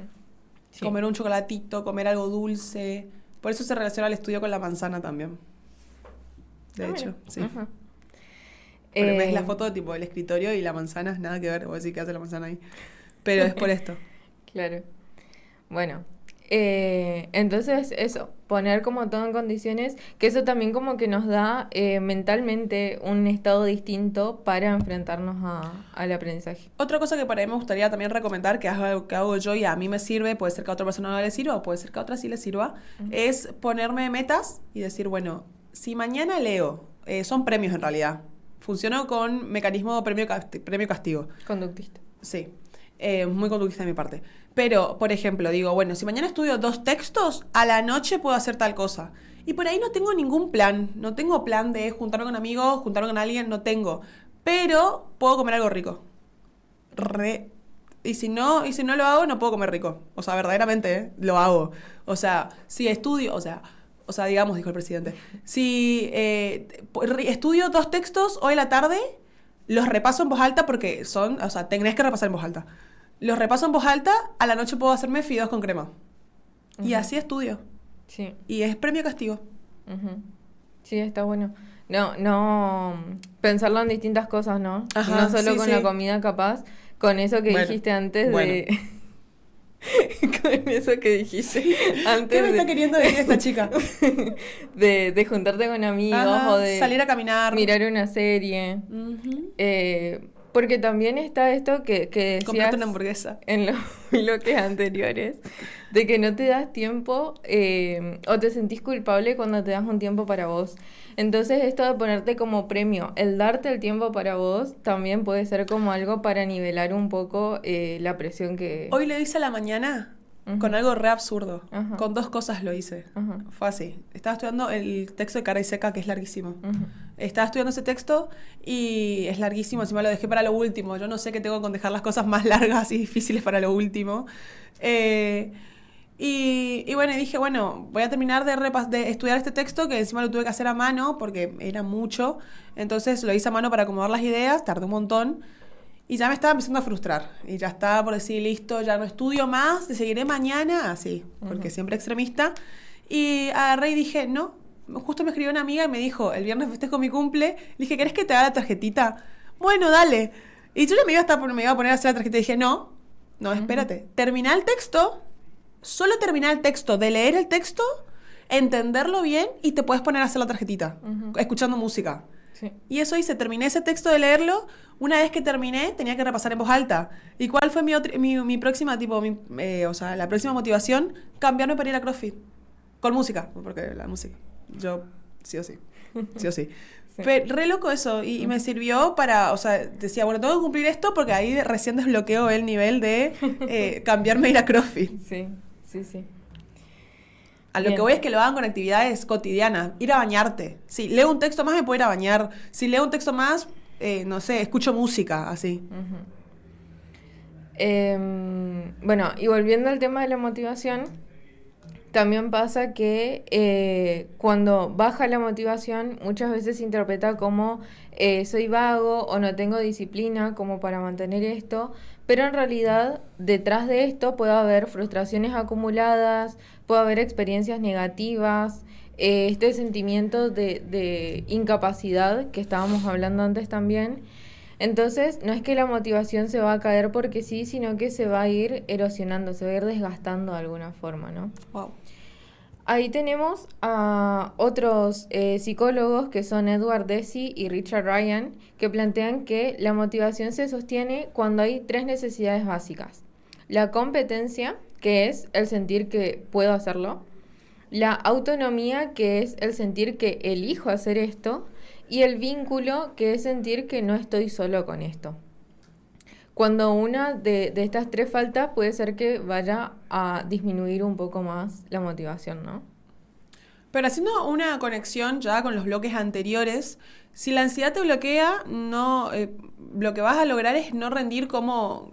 Sí. comer un chocolatito, comer algo dulce. Por eso se relaciona el estudio con la manzana también. De hecho, mira. sí. Ajá. Porque ves la Eh, foto tipo del escritorio y la manzana es nada que ver, vos decís qué hace la manzana ahí. Pero es por esto. Claro. Bueno, entonces eso, poner como todo en condiciones, que eso también como que nos da mentalmente un estado distinto para enfrentarnos al aprendizaje. Otra cosa que para mí me gustaría también recomendar, que es algo que hago yo y a mí me sirve, puede ser que a otra persona no le sirva o puede ser que a otra sí le sirva, es ponerme metas y decir, bueno, si mañana leo, son premios en realidad, funciono con mecanismo premio-castigo. Conductista. Sí, muy conductista de mi parte. Pero, por ejemplo, digo, bueno, si mañana estudio 2 textos, a la noche puedo hacer tal cosa. Y por ahí no tengo ningún plan. No tengo plan de juntarme con amigos, juntarme con alguien, no tengo. Pero puedo comer algo rico. Y si no lo hago, no puedo comer rico. O sea, verdaderamente, lo hago. O sea, si estudio, o sea, digamos, dijo el presidente, si estudio 2 textos hoy a la tarde, los repaso en voz alta porque tenés que repasar en voz alta. Los repaso en voz alta, a la noche puedo hacerme fideos con crema. Y así estudio. Sí. Y es premio-castigo. Ujú. Sí, está bueno. No, pensarlo en distintas cosas, ¿no? Ajá, No solo sí, con sí. la comida capaz, con eso que Bueno, dijiste antes bueno. de... con eso que dijiste antes ¿Qué me está queriendo decir esta chica? de juntarte con amigos Ajá, o de salir a caminar. mirar una serie. Ujú. Porque también está esto que decías Comprarte una hamburguesa. en los bloques anteriores, de que no te das tiempo o te sentís culpable cuando te das un tiempo para vos. Entonces esto de ponerte como premio, el darte el tiempo para vos, también puede ser como algo para nivelar un poco la presión que... Hoy lo hice a la mañana Ujú. con algo re absurdo. Ajá. Con 2 cosas lo hice. Ajá. Fue así. Estaba estudiando el texto de Cara y Seca, que es larguísimo. Ujú. Estaba estudiando ese texto y es larguísimo, encima lo dejé para lo último. Yo no sé qué tengo con dejar las cosas más largas y difíciles para lo último. Y bueno, y dije, bueno, voy a terminar de estudiar este texto, que encima lo tuve que hacer a mano porque era mucho. Entonces lo hice a mano para acomodar las ideas, tardé un montón. Y ya me estaba empezando a frustrar. Y ya estaba por decir, listo, ya no estudio más, te seguiré mañana, así, porque siempre extremista. Y agarré y dije, no. Justo me escribió una amiga y me dijo, el viernes festejo mi cumple. Le dije, ¿querés que te haga la tarjetita? Bueno, dale. Y yo ya me iba a poner a hacer la tarjeta. Y dije, no, espérate. Terminá el texto, solo terminá el texto, de leer el texto, entenderlo bien y te puedes poner a hacer la tarjetita, escuchando música. Sí. Y eso hice, terminé ese texto de leerlo. Una vez que terminé, tenía que repasar en voz alta. ¿Y cuál fue mi próxima, la próxima motivación? Cambiarme para ir a CrossFit. Con música, porque la música, yo sí o sí. Sí. Pero re loco eso, y me sirvió para, decía, bueno, tengo que cumplir esto porque ahí recién desbloqueo el nivel de cambiarme a ir a CrossFit. Sí, sí, sí. A lo Bien. que voy es que lo hagan con actividades cotidianas. Ir a bañarte. Si leo un texto más, me puedo ir a bañar. Si leo un texto más, no sé, escucho música, así. Bueno, y volviendo al tema de la motivación, también pasa que cuando baja la motivación, muchas veces se interpreta como soy vago o no tengo disciplina como para mantener esto, pero en realidad detrás de esto puede haber frustraciones acumuladas, puede haber experiencias negativas, este sentimiento de incapacidad que estábamos hablando antes también. Entonces, no es que la motivación se va a caer porque sí, sino que se va a ir erosionando, se va a ir desgastando de alguna forma, ¿no? Wow. Ahí tenemos a otros psicólogos que son Edward Deci y Richard Ryan, que plantean que la motivación se sostiene cuando hay 3 necesidades básicas. La competencia, que es el sentir que puedo hacerlo. La autonomía, que es el sentir que elijo hacer esto. Y el vínculo, que es sentir que no estoy solo con esto. Cuando una de estas 3 falta, puede ser que vaya a disminuir un poco más la motivación, ¿no? Pero haciendo una conexión ya con los bloques anteriores, si la ansiedad te bloquea, lo que vas a lograr es no rendir como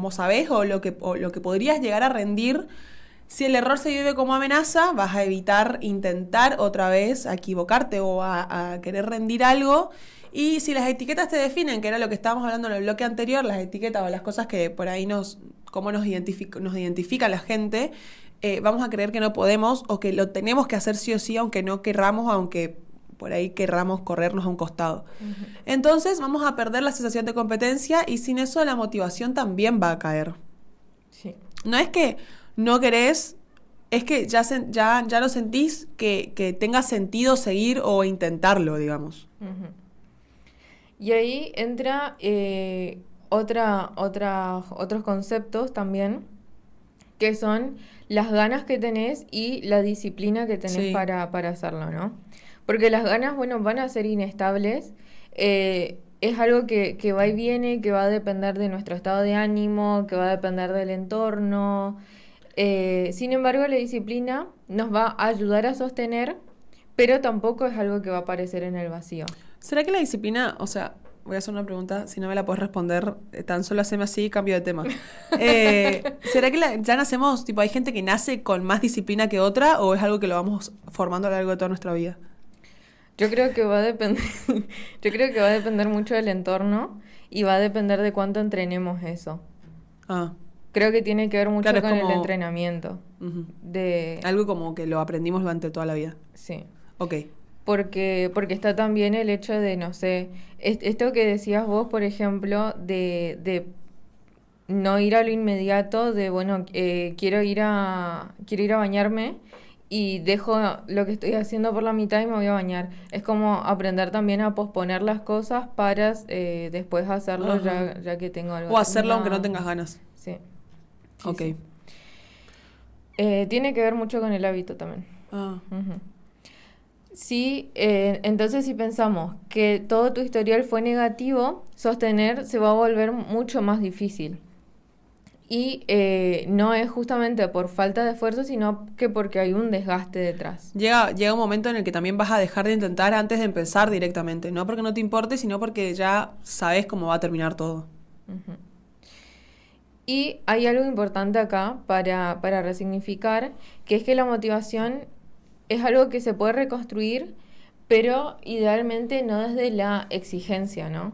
sabés o lo que podrías llegar a rendir. Si el error se vive como amenaza, vas a evitar intentar otra vez a equivocarte o a querer rendir algo. Y si las etiquetas te definen, que era lo que estábamos hablando en el bloque anterior, las etiquetas o las cosas que por ahí nos identifica la gente, vamos a creer que no podemos o que lo tenemos que hacer sí o sí, aunque no querramos, aunque por ahí querramos corrernos a un costado. Entonces vamos a perder la sensación de competencia y sin eso la motivación también va a caer. Sí. No es que no querés, es que ya no sentís que tenga sentido seguir o intentarlo, digamos. Y ahí entra otros conceptos también, que son las ganas que tenés y la disciplina que tenés Sí. para hacerlo, ¿no? Porque las ganas, bueno, van a ser inestables. Es algo que va y viene, que va a depender de nuestro estado de ánimo, que va a depender del entorno. Sin embargo, la disciplina nos va a ayudar a sostener, pero tampoco es algo que va a aparecer en el vacío. ¿Será que la disciplina, voy a hacer una pregunta, si no me la puedes responder, tan solo haceme así, cambio de tema. ¿Será que ya nacemos, hay gente que nace con más disciplina que otra o es algo que lo vamos formando a lo largo de toda nuestra vida? Yo creo que va a depender, yo creo que va a depender mucho del entorno y va a depender de cuánto entrenemos eso. Ah, Creo que tiene que ver mucho Claro, es con el como- entrenamiento. ujú. De, Algo como que lo aprendimos durante toda la vida. sí. Ok. Porque está también el hecho de, no sé, esto que decías vos, por ejemplo, de no ir a lo inmediato de, bueno, quiero ir a bañarme y dejo lo que estoy haciendo por la mitad y me voy a bañar. Es como aprender también a posponer las cosas para después hacerlo Ajá. ya que tengo algo O hacerlo aunque no terminado. tengas ganas. Sí. Ok. Sí. Tiene que ver mucho con el hábito también. Ah. Ujú. Sí, entonces si pensamos que todo tu historial fue negativo, sostener se va a volver mucho más difícil. Y no es justamente por falta de esfuerzo, sino que porque hay un desgaste detrás. Llega un momento en el que también vas a dejar de intentar antes de empezar directamente. No porque no te importe, sino porque ya sabes cómo va a terminar todo. Ujú. Y hay algo importante acá para resignificar, que es que la motivación es algo que se puede reconstruir, pero idealmente no desde la exigencia, ¿no?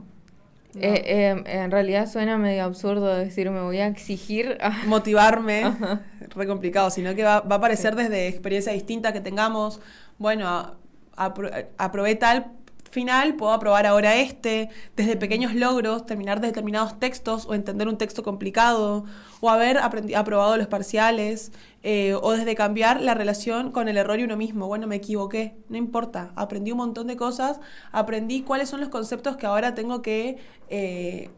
No. En realidad suena medio absurdo decir me voy a exigir. Motivarme, Ajá. re complicado, sino que va a aparecer desde experiencias distintas que tengamos. Bueno, aprobé tal final, puedo aprobar ahora desde pequeños logros, terminar determinados textos o entender un texto complicado, o haber aprobado los parciales, o desde cambiar la relación con el error y uno mismo. Bueno, me equivoqué, no importa, aprendí un montón de cosas, aprendí cuáles son los conceptos que ahora tengo que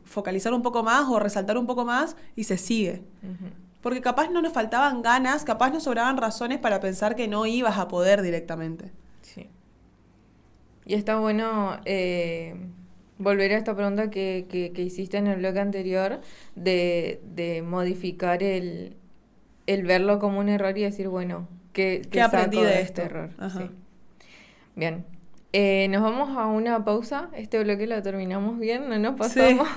focalizar un poco más o resaltar un poco más y se sigue. Ujú. Porque capaz no nos faltaban ganas, capaz nos sobraban razones para pensar que no ibas a poder directamente. Sí. Y está bueno volver a esta pregunta que hiciste en el blog anterior de modificar el verlo como un error y decir, bueno, ¿qué ¿Qué aprendí saco de este esto? error? Ajá. Sí. Bien. Nos vamos a una pausa. Este bloque lo terminamos bien, no nos pasamos.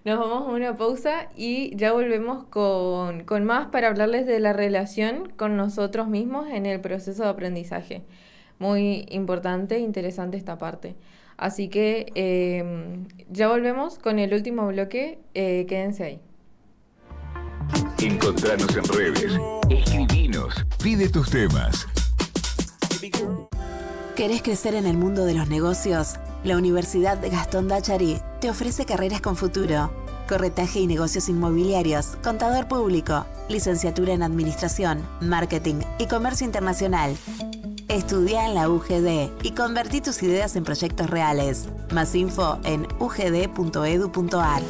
Nos vamos a una pausa y ya volvemos con más para hablarles de la relación con nosotros mismos en el proceso de aprendizaje. Muy importante e interesante esta parte. Así que ya volvemos con el último bloque. Quédense ahí. Encontranos en redes. Escribinos. Pide tus temas. ¿Querés crecer en el mundo de los negocios? La Universidad Gastón Dachari te ofrece carreras con futuro. Corretaje y negocios inmobiliarios, contador público, licenciatura en administración, marketing y comercio internacional. Estudia en la UGD y convertí tus ideas en proyectos reales. Más info en ugd.edu.ar.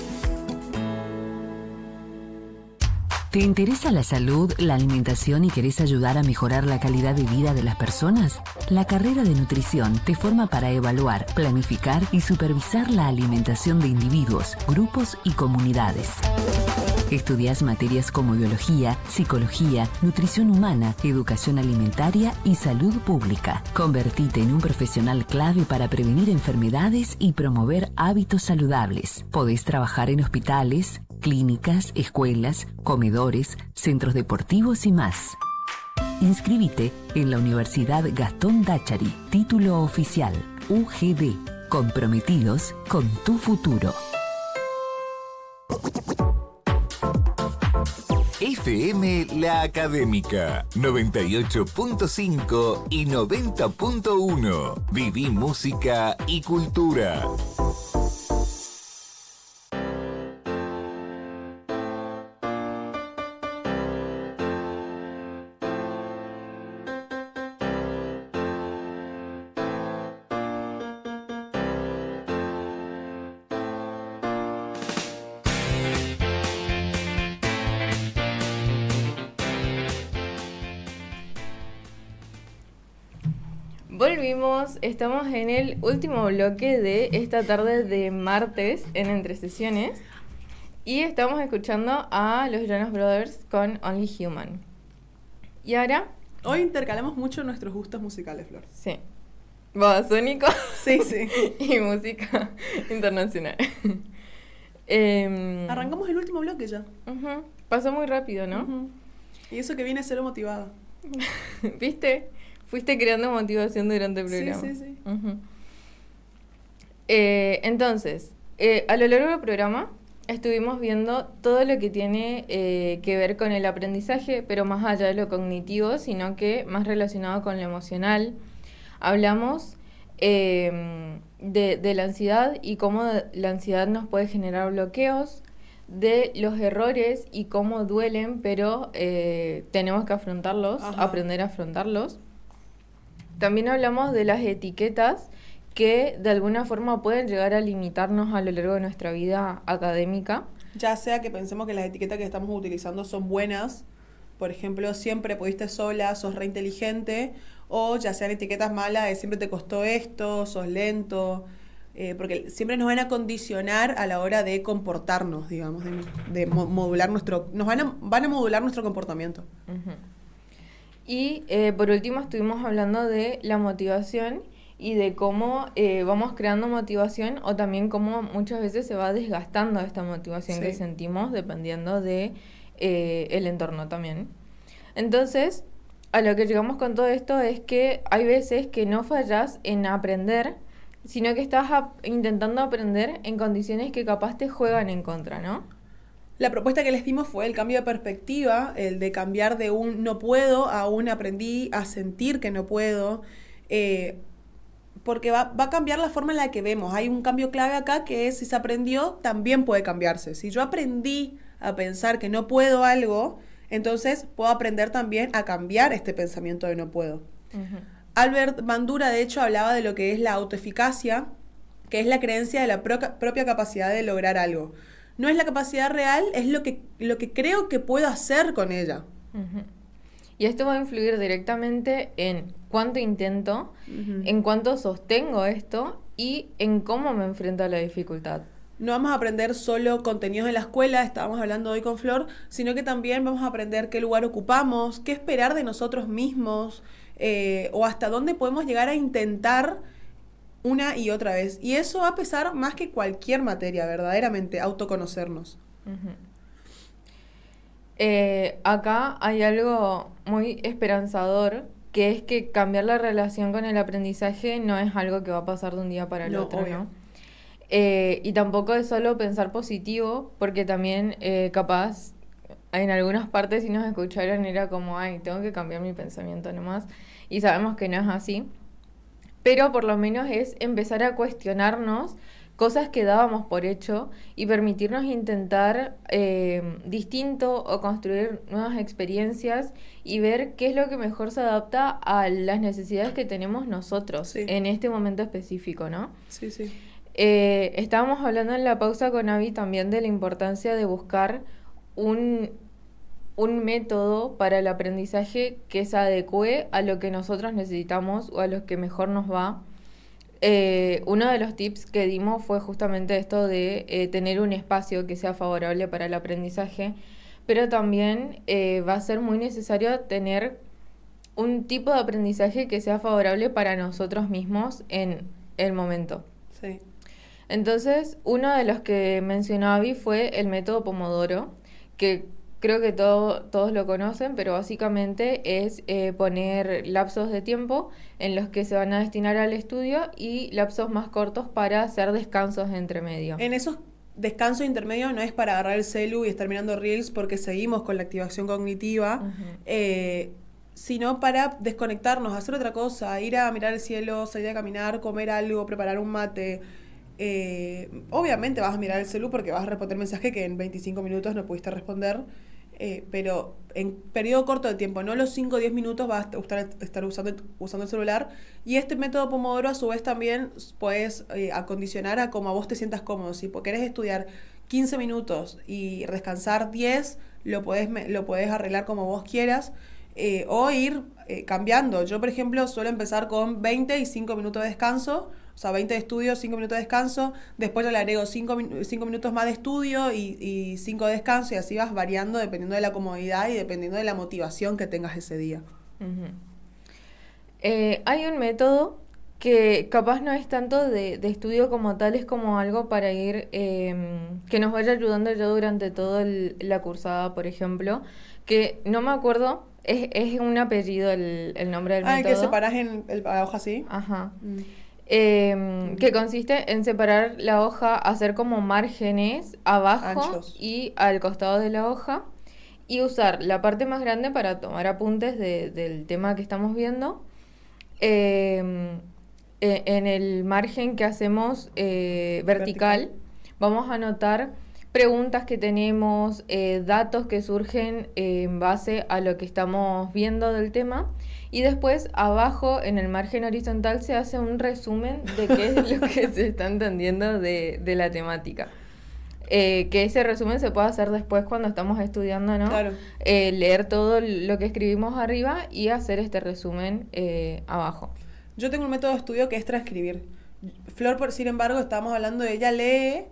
¿Te interesa la salud, la alimentación y querés ayudar a mejorar la calidad de vida de las personas? La carrera de nutrición te forma para evaluar, planificar y supervisar la alimentación de individuos, grupos y comunidades. Estudias materias como biología, psicología, nutrición humana, educación alimentaria y salud pública. Convertite en un profesional clave para prevenir enfermedades y promover hábitos saludables. Podés trabajar en hospitales, clínicas, escuelas, comedores, centros deportivos y más. Inscríbete en la Universidad Gastón Dachari, título oficial, UGD, comprometidos con tu futuro. FM La Académica 98.5 y 90.1. Viví música y cultura. Volvimos, estamos en el último bloque de esta tarde de martes en Entre Sesiones y estamos escuchando a los Jonas Brothers con Only Human. Y ahora, Hoy intercalamos mucho nuestros gustos musicales, Flor. sí, babasónico Sí, sí. y música internacional. Arrancamos el último bloque ya. Ujú, pasó muy rápido, ¿no? Ujú. Y eso que viene cero motivada. ¿Viste? Fuiste creando motivación durante el Sí, programa. sí, sí. Ujú. Entonces, a lo largo del programa estuvimos viendo todo lo que tiene que ver con el aprendizaje, pero más allá de lo cognitivo, sino que más relacionado con lo emocional. Hablamos de la ansiedad y cómo la ansiedad nos puede generar bloqueos, de los errores y cómo duelen, pero tenemos que afrontarlos, Ajá. aprender a afrontarlos. También hablamos de las etiquetas que de alguna forma pueden llegar a limitarnos a lo largo de nuestra vida académica. Ya sea que pensemos que las etiquetas que estamos utilizando son buenas, por ejemplo, siempre pudiste sola, sos re inteligente, o ya sean etiquetas malas de siempre te costó esto, sos lento, porque siempre nos van a condicionar a la hora de comportarnos, digamos, modular van a modular nuestro comportamiento. Ujú. Y por último estuvimos hablando de la motivación y de cómo vamos creando motivación o también cómo muchas veces se va desgastando esta motivación que Sí. sentimos dependiendo de el entorno también. Entonces, a lo que llegamos con todo esto es que hay veces que no fallas en aprender, sino que estás intentando aprender en condiciones que capaz te juegan en contra, ¿no? La propuesta que les dimos fue el cambio de perspectiva, el de cambiar de un no puedo a un aprendí a sentir que no puedo, porque va a cambiar la forma en la que vemos. Hay un cambio clave acá que es si se aprendió, también puede cambiarse. Si yo aprendí a pensar que no puedo algo, entonces puedo aprender también a cambiar este pensamiento de no puedo. Ujú. Albert Bandura, de hecho, hablaba de lo que es la autoeficacia, que es la creencia de la propia capacidad de lograr algo. No es la capacidad real, es lo que creo que puedo hacer con ella. Ujú. Y esto va a influir directamente en cuánto intento, en cuánto sostengo esto y en cómo me enfrento a la dificultad. No vamos a aprender solo contenidos de la escuela, estábamos hablando hoy con Flor, sino que también vamos a aprender qué lugar ocupamos, qué esperar de nosotros mismos, o hasta dónde podemos llegar a intentar una y otra vez. Y eso va a pesar más que cualquier materia, verdaderamente, autoconocernos. Ujú. Acá hay algo muy esperanzador, que es que cambiar la relación con el aprendizaje no es algo que va a pasar de un día para el No, otro, obvio. ¿no? Y tampoco es solo pensar positivo, porque también capaz en algunas partes si nos escucharon era como, ay, tengo que cambiar mi pensamiento nomás, y sabemos que no es así, pero por lo menos es empezar a cuestionarnos cosas que dábamos por hecho y permitirnos intentar distinto o construir nuevas experiencias y ver qué es lo que mejor se adapta a las necesidades que tenemos nosotros Sí. en este momento específico, ¿no? Sí, sí. Estábamos hablando en la pausa con Avi también de la importancia de buscar un método para el aprendizaje que se adecue a lo que nosotros necesitamos o a lo que mejor nos va. Uno de los tips que dimos fue justamente esto de tener un espacio que sea favorable para el aprendizaje, pero también va a ser muy necesario tener un tipo de aprendizaje que sea favorable para nosotros mismos en el momento. Sí. Entonces, uno de los que mencionó Abby fue el método Pomodoro, que creo que todos lo conocen, pero básicamente es poner lapsos de tiempo en los que se van a destinar al estudio y lapsos más cortos para hacer descansos de entre medio. En esos descansos intermedios no es para agarrar el celu y estar mirando reels porque seguimos con la activación cognitiva, sino para desconectarnos, hacer otra cosa, ir a mirar el cielo, salir a caminar, comer algo, preparar un mate. Obviamente vas a mirar el celu porque vas a responder mensaje que en 25 minutos no pudiste responder, pero en periodo corto de tiempo, no los 5 o 10 minutos vas a estar usando el celular. Y este método Pomodoro a su vez también puedes acondicionar a como a vos te sientas cómodo. Si querés estudiar 15 minutos y descansar 10, lo podés arreglar como vos quieras, o ir cambiando. Yo, por ejemplo, suelo empezar con 20 y 5 minutos de descanso. O sea, 20 de estudio, 5 minutos de descanso. Después yo le agrego 5 minutos más de estudio y 5 de descanso. Y así vas variando dependiendo de la comodidad y dependiendo de la motivación que tengas ese día. Ujú. Hay un método que capaz no es tanto de estudio como tal, es como algo para ir, que nos vaya ayudando ya durante toda la cursada, por ejemplo, que no me acuerdo, es un apellido el nombre del método. Que separás en la hoja así. Ajá. Que consiste en separar la hoja, hacer como márgenes abajo Anchos. y al costado de la hoja y usar la parte más grande para tomar apuntes del tema que estamos viendo. En el margen que hacemos vertical vamos a anotar preguntas que tenemos, datos que surgen en base a lo que estamos viendo del tema. Y después, abajo, en el margen horizontal, se hace un resumen de qué es lo que se está entendiendo de la temática. Que ese resumen se puede hacer después cuando estamos estudiando, ¿no? Claro. Leer todo lo que escribimos arriba y hacer este resumen abajo. Yo tengo un método de estudio que es transcribir. Flor, sin embargo, estábamos hablando de ella lee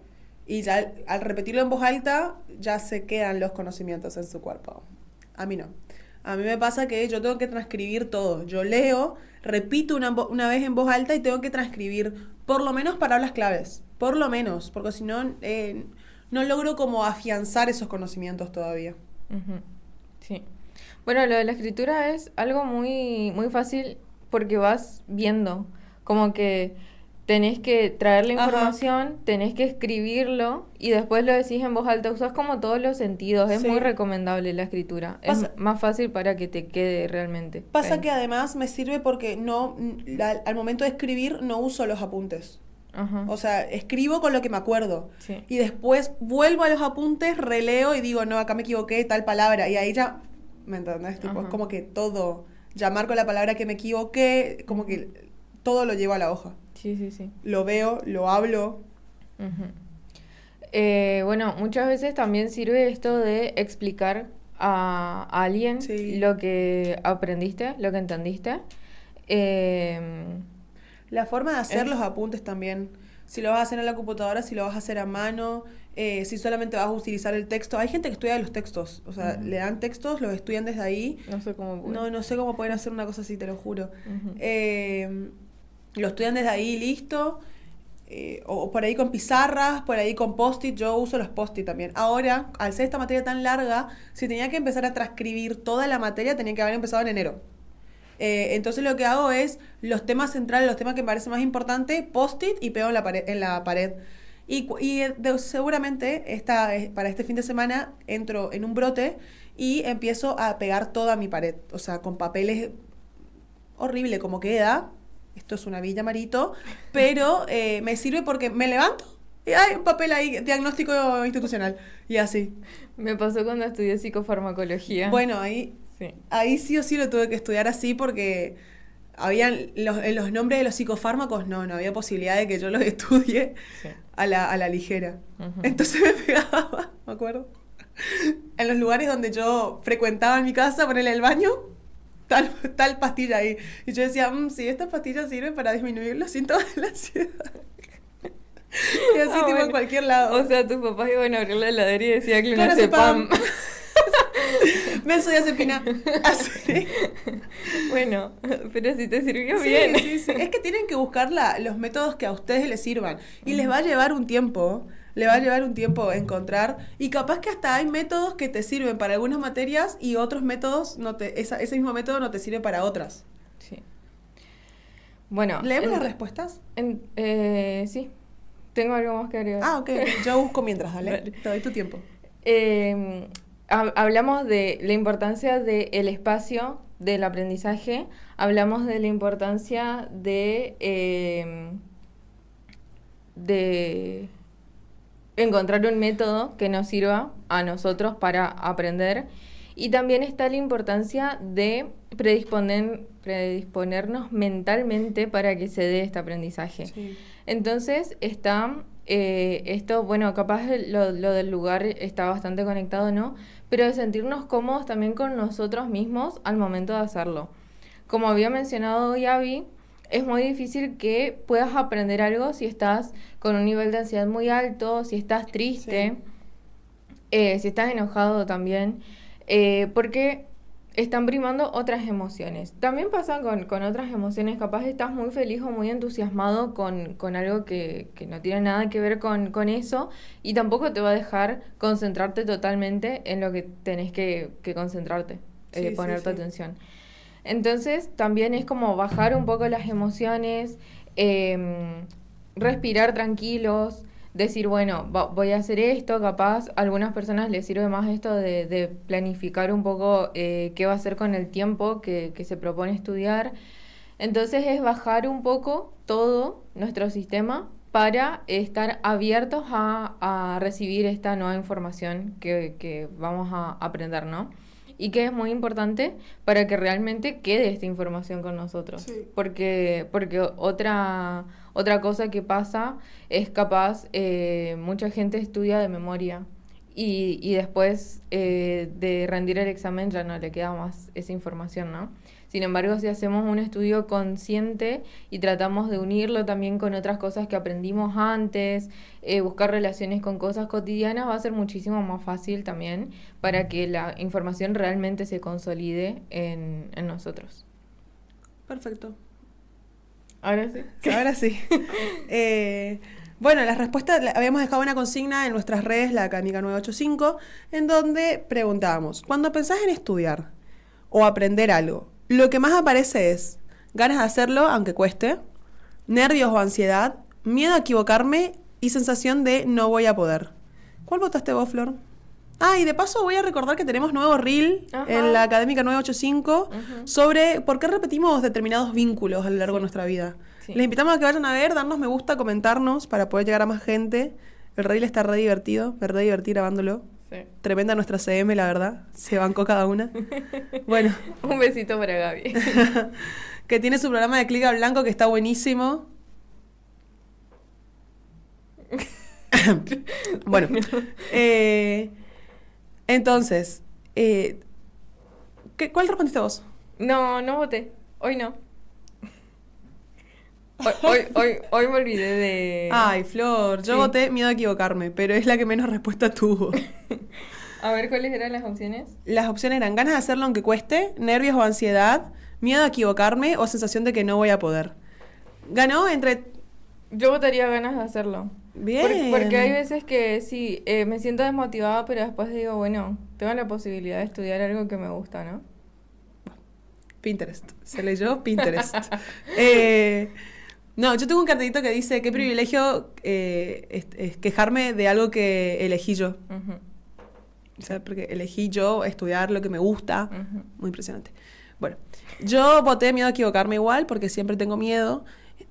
y ya al repetirlo en voz alta ya se quedan los conocimientos en su cuerpo. A mí no. A mí me pasa que yo tengo que transcribir todo. Yo leo, repito una vez en voz alta y tengo que transcribir por lo menos palabras claves. Por lo menos, porque si no, no logro como afianzar esos conocimientos todavía. Ujú. Sí. Bueno, lo de la escritura es algo muy, muy fácil porque vas viendo, como que tenés que traer la Ajá. información, tenés que escribirlo y después lo decís en voz alta, usás como todos los sentidos, es Sí. muy recomendable la escritura, Pasa- es más fácil para que te quede realmente. Pasa Ahí. que además me sirve porque al momento de escribir no uso los apuntes. Ajá. O sea, escribo con lo que me acuerdo. Sí. Y después vuelvo a los apuntes, releo y digo, no, acá me equivoqué, tal palabra. Y ahí ya, ¿me entendés? Tipo, es Ajá. como que todo, ya marco la palabra que me equivoqué, como que todo lo llevo a la hoja. Sí, sí, sí. Lo veo, lo hablo. Ujú. Bueno, muchas veces también sirve esto de explicar a alguien Sí. lo que aprendiste, lo que entendiste. La forma de hacer Es- los apuntes también. Si lo vas a hacer en la computadora, si lo vas a hacer a mano, si solamente vas a utilizar el texto. Hay gente que estudia los textos. O sea, le dan textos, los estudian desde ahí. No sé cómo puede. No sé cómo pueden hacer una cosa así, te lo juro. Ujú. Lo estudian desde ahí, listo. O por ahí con pizarras, por ahí con post-it. Yo uso los post-it también. Ahora, al ser esta materia tan larga, si tenía que empezar a transcribir toda la materia, tenía que haber empezado en enero. Entonces lo que hago es los temas centrales, los temas que me parecen más importantes, post-it y pego en la pared. Seguramente para este fin de semana entro en un brote y empiezo a pegar toda mi pared. O sea, con papeles horrible como queda. Esto es una villa Marito, pero me sirve porque me levanto y hay un papel ahí, diagnóstico institucional. Y así. Me pasó cuando estudié psicofarmacología. Bueno, ahí sí o sí lo tuve que estudiar así porque habían los nombres de los psicofármacos, no había posibilidad de que yo los estudie Sí. a la ligera. Ujú. Entonces me pegaba, me acuerdo, en los lugares donde yo frecuentaba en mi casa, ponerle el baño, tal pastilla ahí. Y yo decía, si esta pastilla sirve para disminuir los síntomas de la ansiedad. Y así tipo Bueno. en cualquier lado. O sea, tus papás iban a abrir la heladera y decía Clonazepam. clonazepam. Benzodiazepina. Así. Bueno, pero si te sirvió Sí, bien. sí, sí. Es que tienen que buscar los métodos que a ustedes les sirvan. Y les va a llevar un tiempo. Le va a llevar un tiempo encontrar. Y capaz que hasta hay métodos que te sirven para algunas materias y otros métodos, ese mismo método no te sirve para otras. Sí. Bueno. ¿Leemos las respuestas? Sí. Tengo algo más que agregar. Ah, ok. Yo busco mientras, dale. Vale. Te doy tu tiempo. Hablamos de la importancia del espacio del aprendizaje, hablamos de la importancia de encontrar un método que nos sirva a nosotros para aprender y también está la importancia de predisponernos mentalmente para que se dé este aprendizaje. Sí. Entonces está esto, bueno, capaz lo del lugar está bastante conectado, ¿no? Pero de sentirnos cómodos también con nosotros mismos al momento de hacerlo. Como había mencionado hoy Abby, es muy difícil que puedas aprender algo si estás con un nivel de ansiedad muy alto, si estás triste, si estás enojado también, porque están primando otras emociones. También pasa con otras emociones, capaz estás muy feliz o muy entusiasmado con algo que no tiene nada que ver con eso y tampoco te va a dejar concentrarte totalmente en lo que tenés que concentrarte, Sí, poner sí, tu sí. atención. Entonces también es como bajar un poco las emociones, respirar tranquilos, decir, bueno, voy a hacer esto, capaz a algunas personas les sirve más esto de planificar un poco qué va a hacer con el tiempo que se propone estudiar. Entonces es bajar un poco todo nuestro sistema para estar abiertos a recibir esta nueva información que vamos a aprender, ¿no? Y que es muy importante para que realmente quede esta información con nosotros. Sí. Porque otra cosa que pasa es capaz, mucha gente estudia de memoria y después de rendir el examen ya no le queda más esa información, ¿no? Sin embargo, si hacemos un estudio consciente y tratamos de unirlo también con otras cosas que aprendimos antes, buscar relaciones con cosas cotidianas, va a ser muchísimo más fácil también para que la información realmente se consolide en nosotros. Perfecto. Ahora sí. Ahora sí. Bueno, las respuestas, habíamos dejado una consigna en nuestras redes, la Académica 985, en donde preguntábamos, cuando pensás en estudiar o aprender algo, lo que más aparece es ganas de hacerlo, aunque cueste, nervios o ansiedad, miedo a equivocarme y sensación de no voy a poder. ¿Cuál votaste vos, Flor? Ah, y de paso voy a recordar que tenemos nuevo reel en la Académica 985 sobre por qué repetimos determinados vínculos a lo largo de nuestra vida. Sí. Les invitamos a que vayan a ver, darnos me gusta, comentarnos para poder llegar a más gente. El reel está re divertido, me re divertí grabándolo. Sí. Tremenda nuestra CM, la verdad. Se bancó cada una. Bueno. Un besito para Gaby. Que tiene su programa de Clic a Blanco que está buenísimo. Bueno. Entonces, ¿cuál respondiste vos? No voté. Hoy no. Hoy me olvidé de... Ay, Flor, yo voté miedo a equivocarme, pero es la que menos respuesta tuvo. A ver, ¿cuáles eran las opciones? Las opciones eran ganas de hacerlo aunque cueste, nervios o ansiedad, miedo a equivocarme o sensación de que no voy a poder. Ganó entre... Yo votaría ganas de hacerlo. Bien. Porque hay veces que sí, me siento desmotivada, pero después digo, bueno, tengo la posibilidad de estudiar algo que me gusta, ¿no? Pinterest. Se leyó Pinterest. No, yo tengo un cartelito que dice, qué privilegio es quejarme de algo que elegí yo. Uh-huh. O sea, porque elegí yo estudiar lo que me gusta. Uh-huh. Muy impresionante. Bueno, yo voté miedo a equivocarme igual, porque siempre tengo miedo.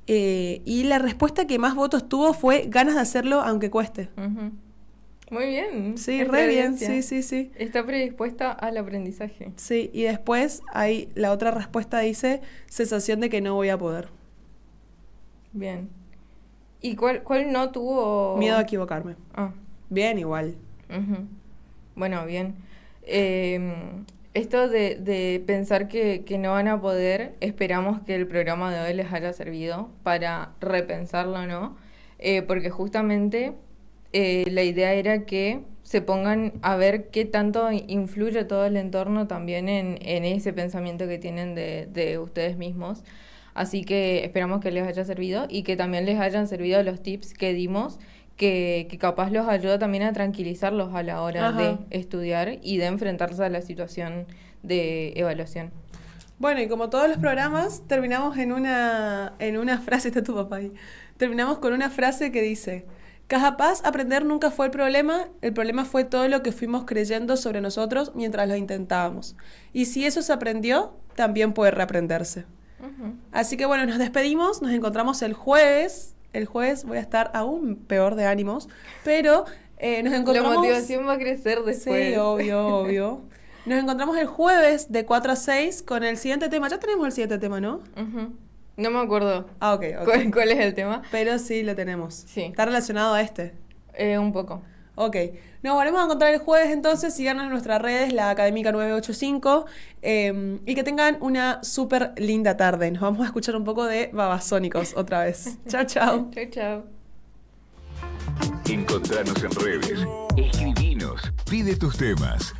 Y la respuesta que más votos tuvo fue ganas de hacerlo aunque cueste. Uh-huh. Muy bien. Sí, re bien. Sí. Está predispuesta al aprendizaje. Sí, y después ahí la otra respuesta dice sensación de que no voy a poder. Bien. ¿Y cuál no tuvo? Miedo a equivocarme. Ah. Bien, igual. Uh-huh. Bueno, bien. Esto de pensar que no van a poder, esperamos que el programa de hoy les haya servido para repensarlo, ¿no? Porque justamente la idea era que se pongan a ver qué tanto influye todo el entorno también en ese pensamiento que tienen de ustedes mismos. Así que esperamos que les haya servido y que también les hayan servido los tips que dimos, que capaz los ayuda también a tranquilizarlos a la hora de estudiar y de enfrentarse a la situación de evaluación. Bueno, y como todos los programas, terminamos en una frase, está tu papá ahí, terminamos con una frase que dice, capaz aprender nunca fue el problema fue todo lo que fuimos creyendo sobre nosotros mientras lo intentábamos. Y si eso se aprendió, también puede reaprenderse. Uh-huh. Así que bueno, nos despedimos, nos encontramos el jueves. El jueves voy a estar aún peor de ánimos, pero nos encontramos... La motivación va a crecer después. Sí, obvio. Nos encontramos el jueves de 4 a 6 con el siguiente tema. Ya tenemos el siguiente tema, ¿no? Uh-huh. No me acuerdo. Ah, ok. ¿Cuál es el tema? Pero sí, lo tenemos. Sí. ¿Está relacionado a este? Un poco. Ok. Nos volvemos a encontrar el jueves entonces. Síganos en nuestras redes, la Académica 985. Y que tengan una súper linda tarde. Nos vamos a escuchar un poco de Babasónicos otra vez. Chao. Chao. Encontranos en redes. Escribinos. Pide tus temas.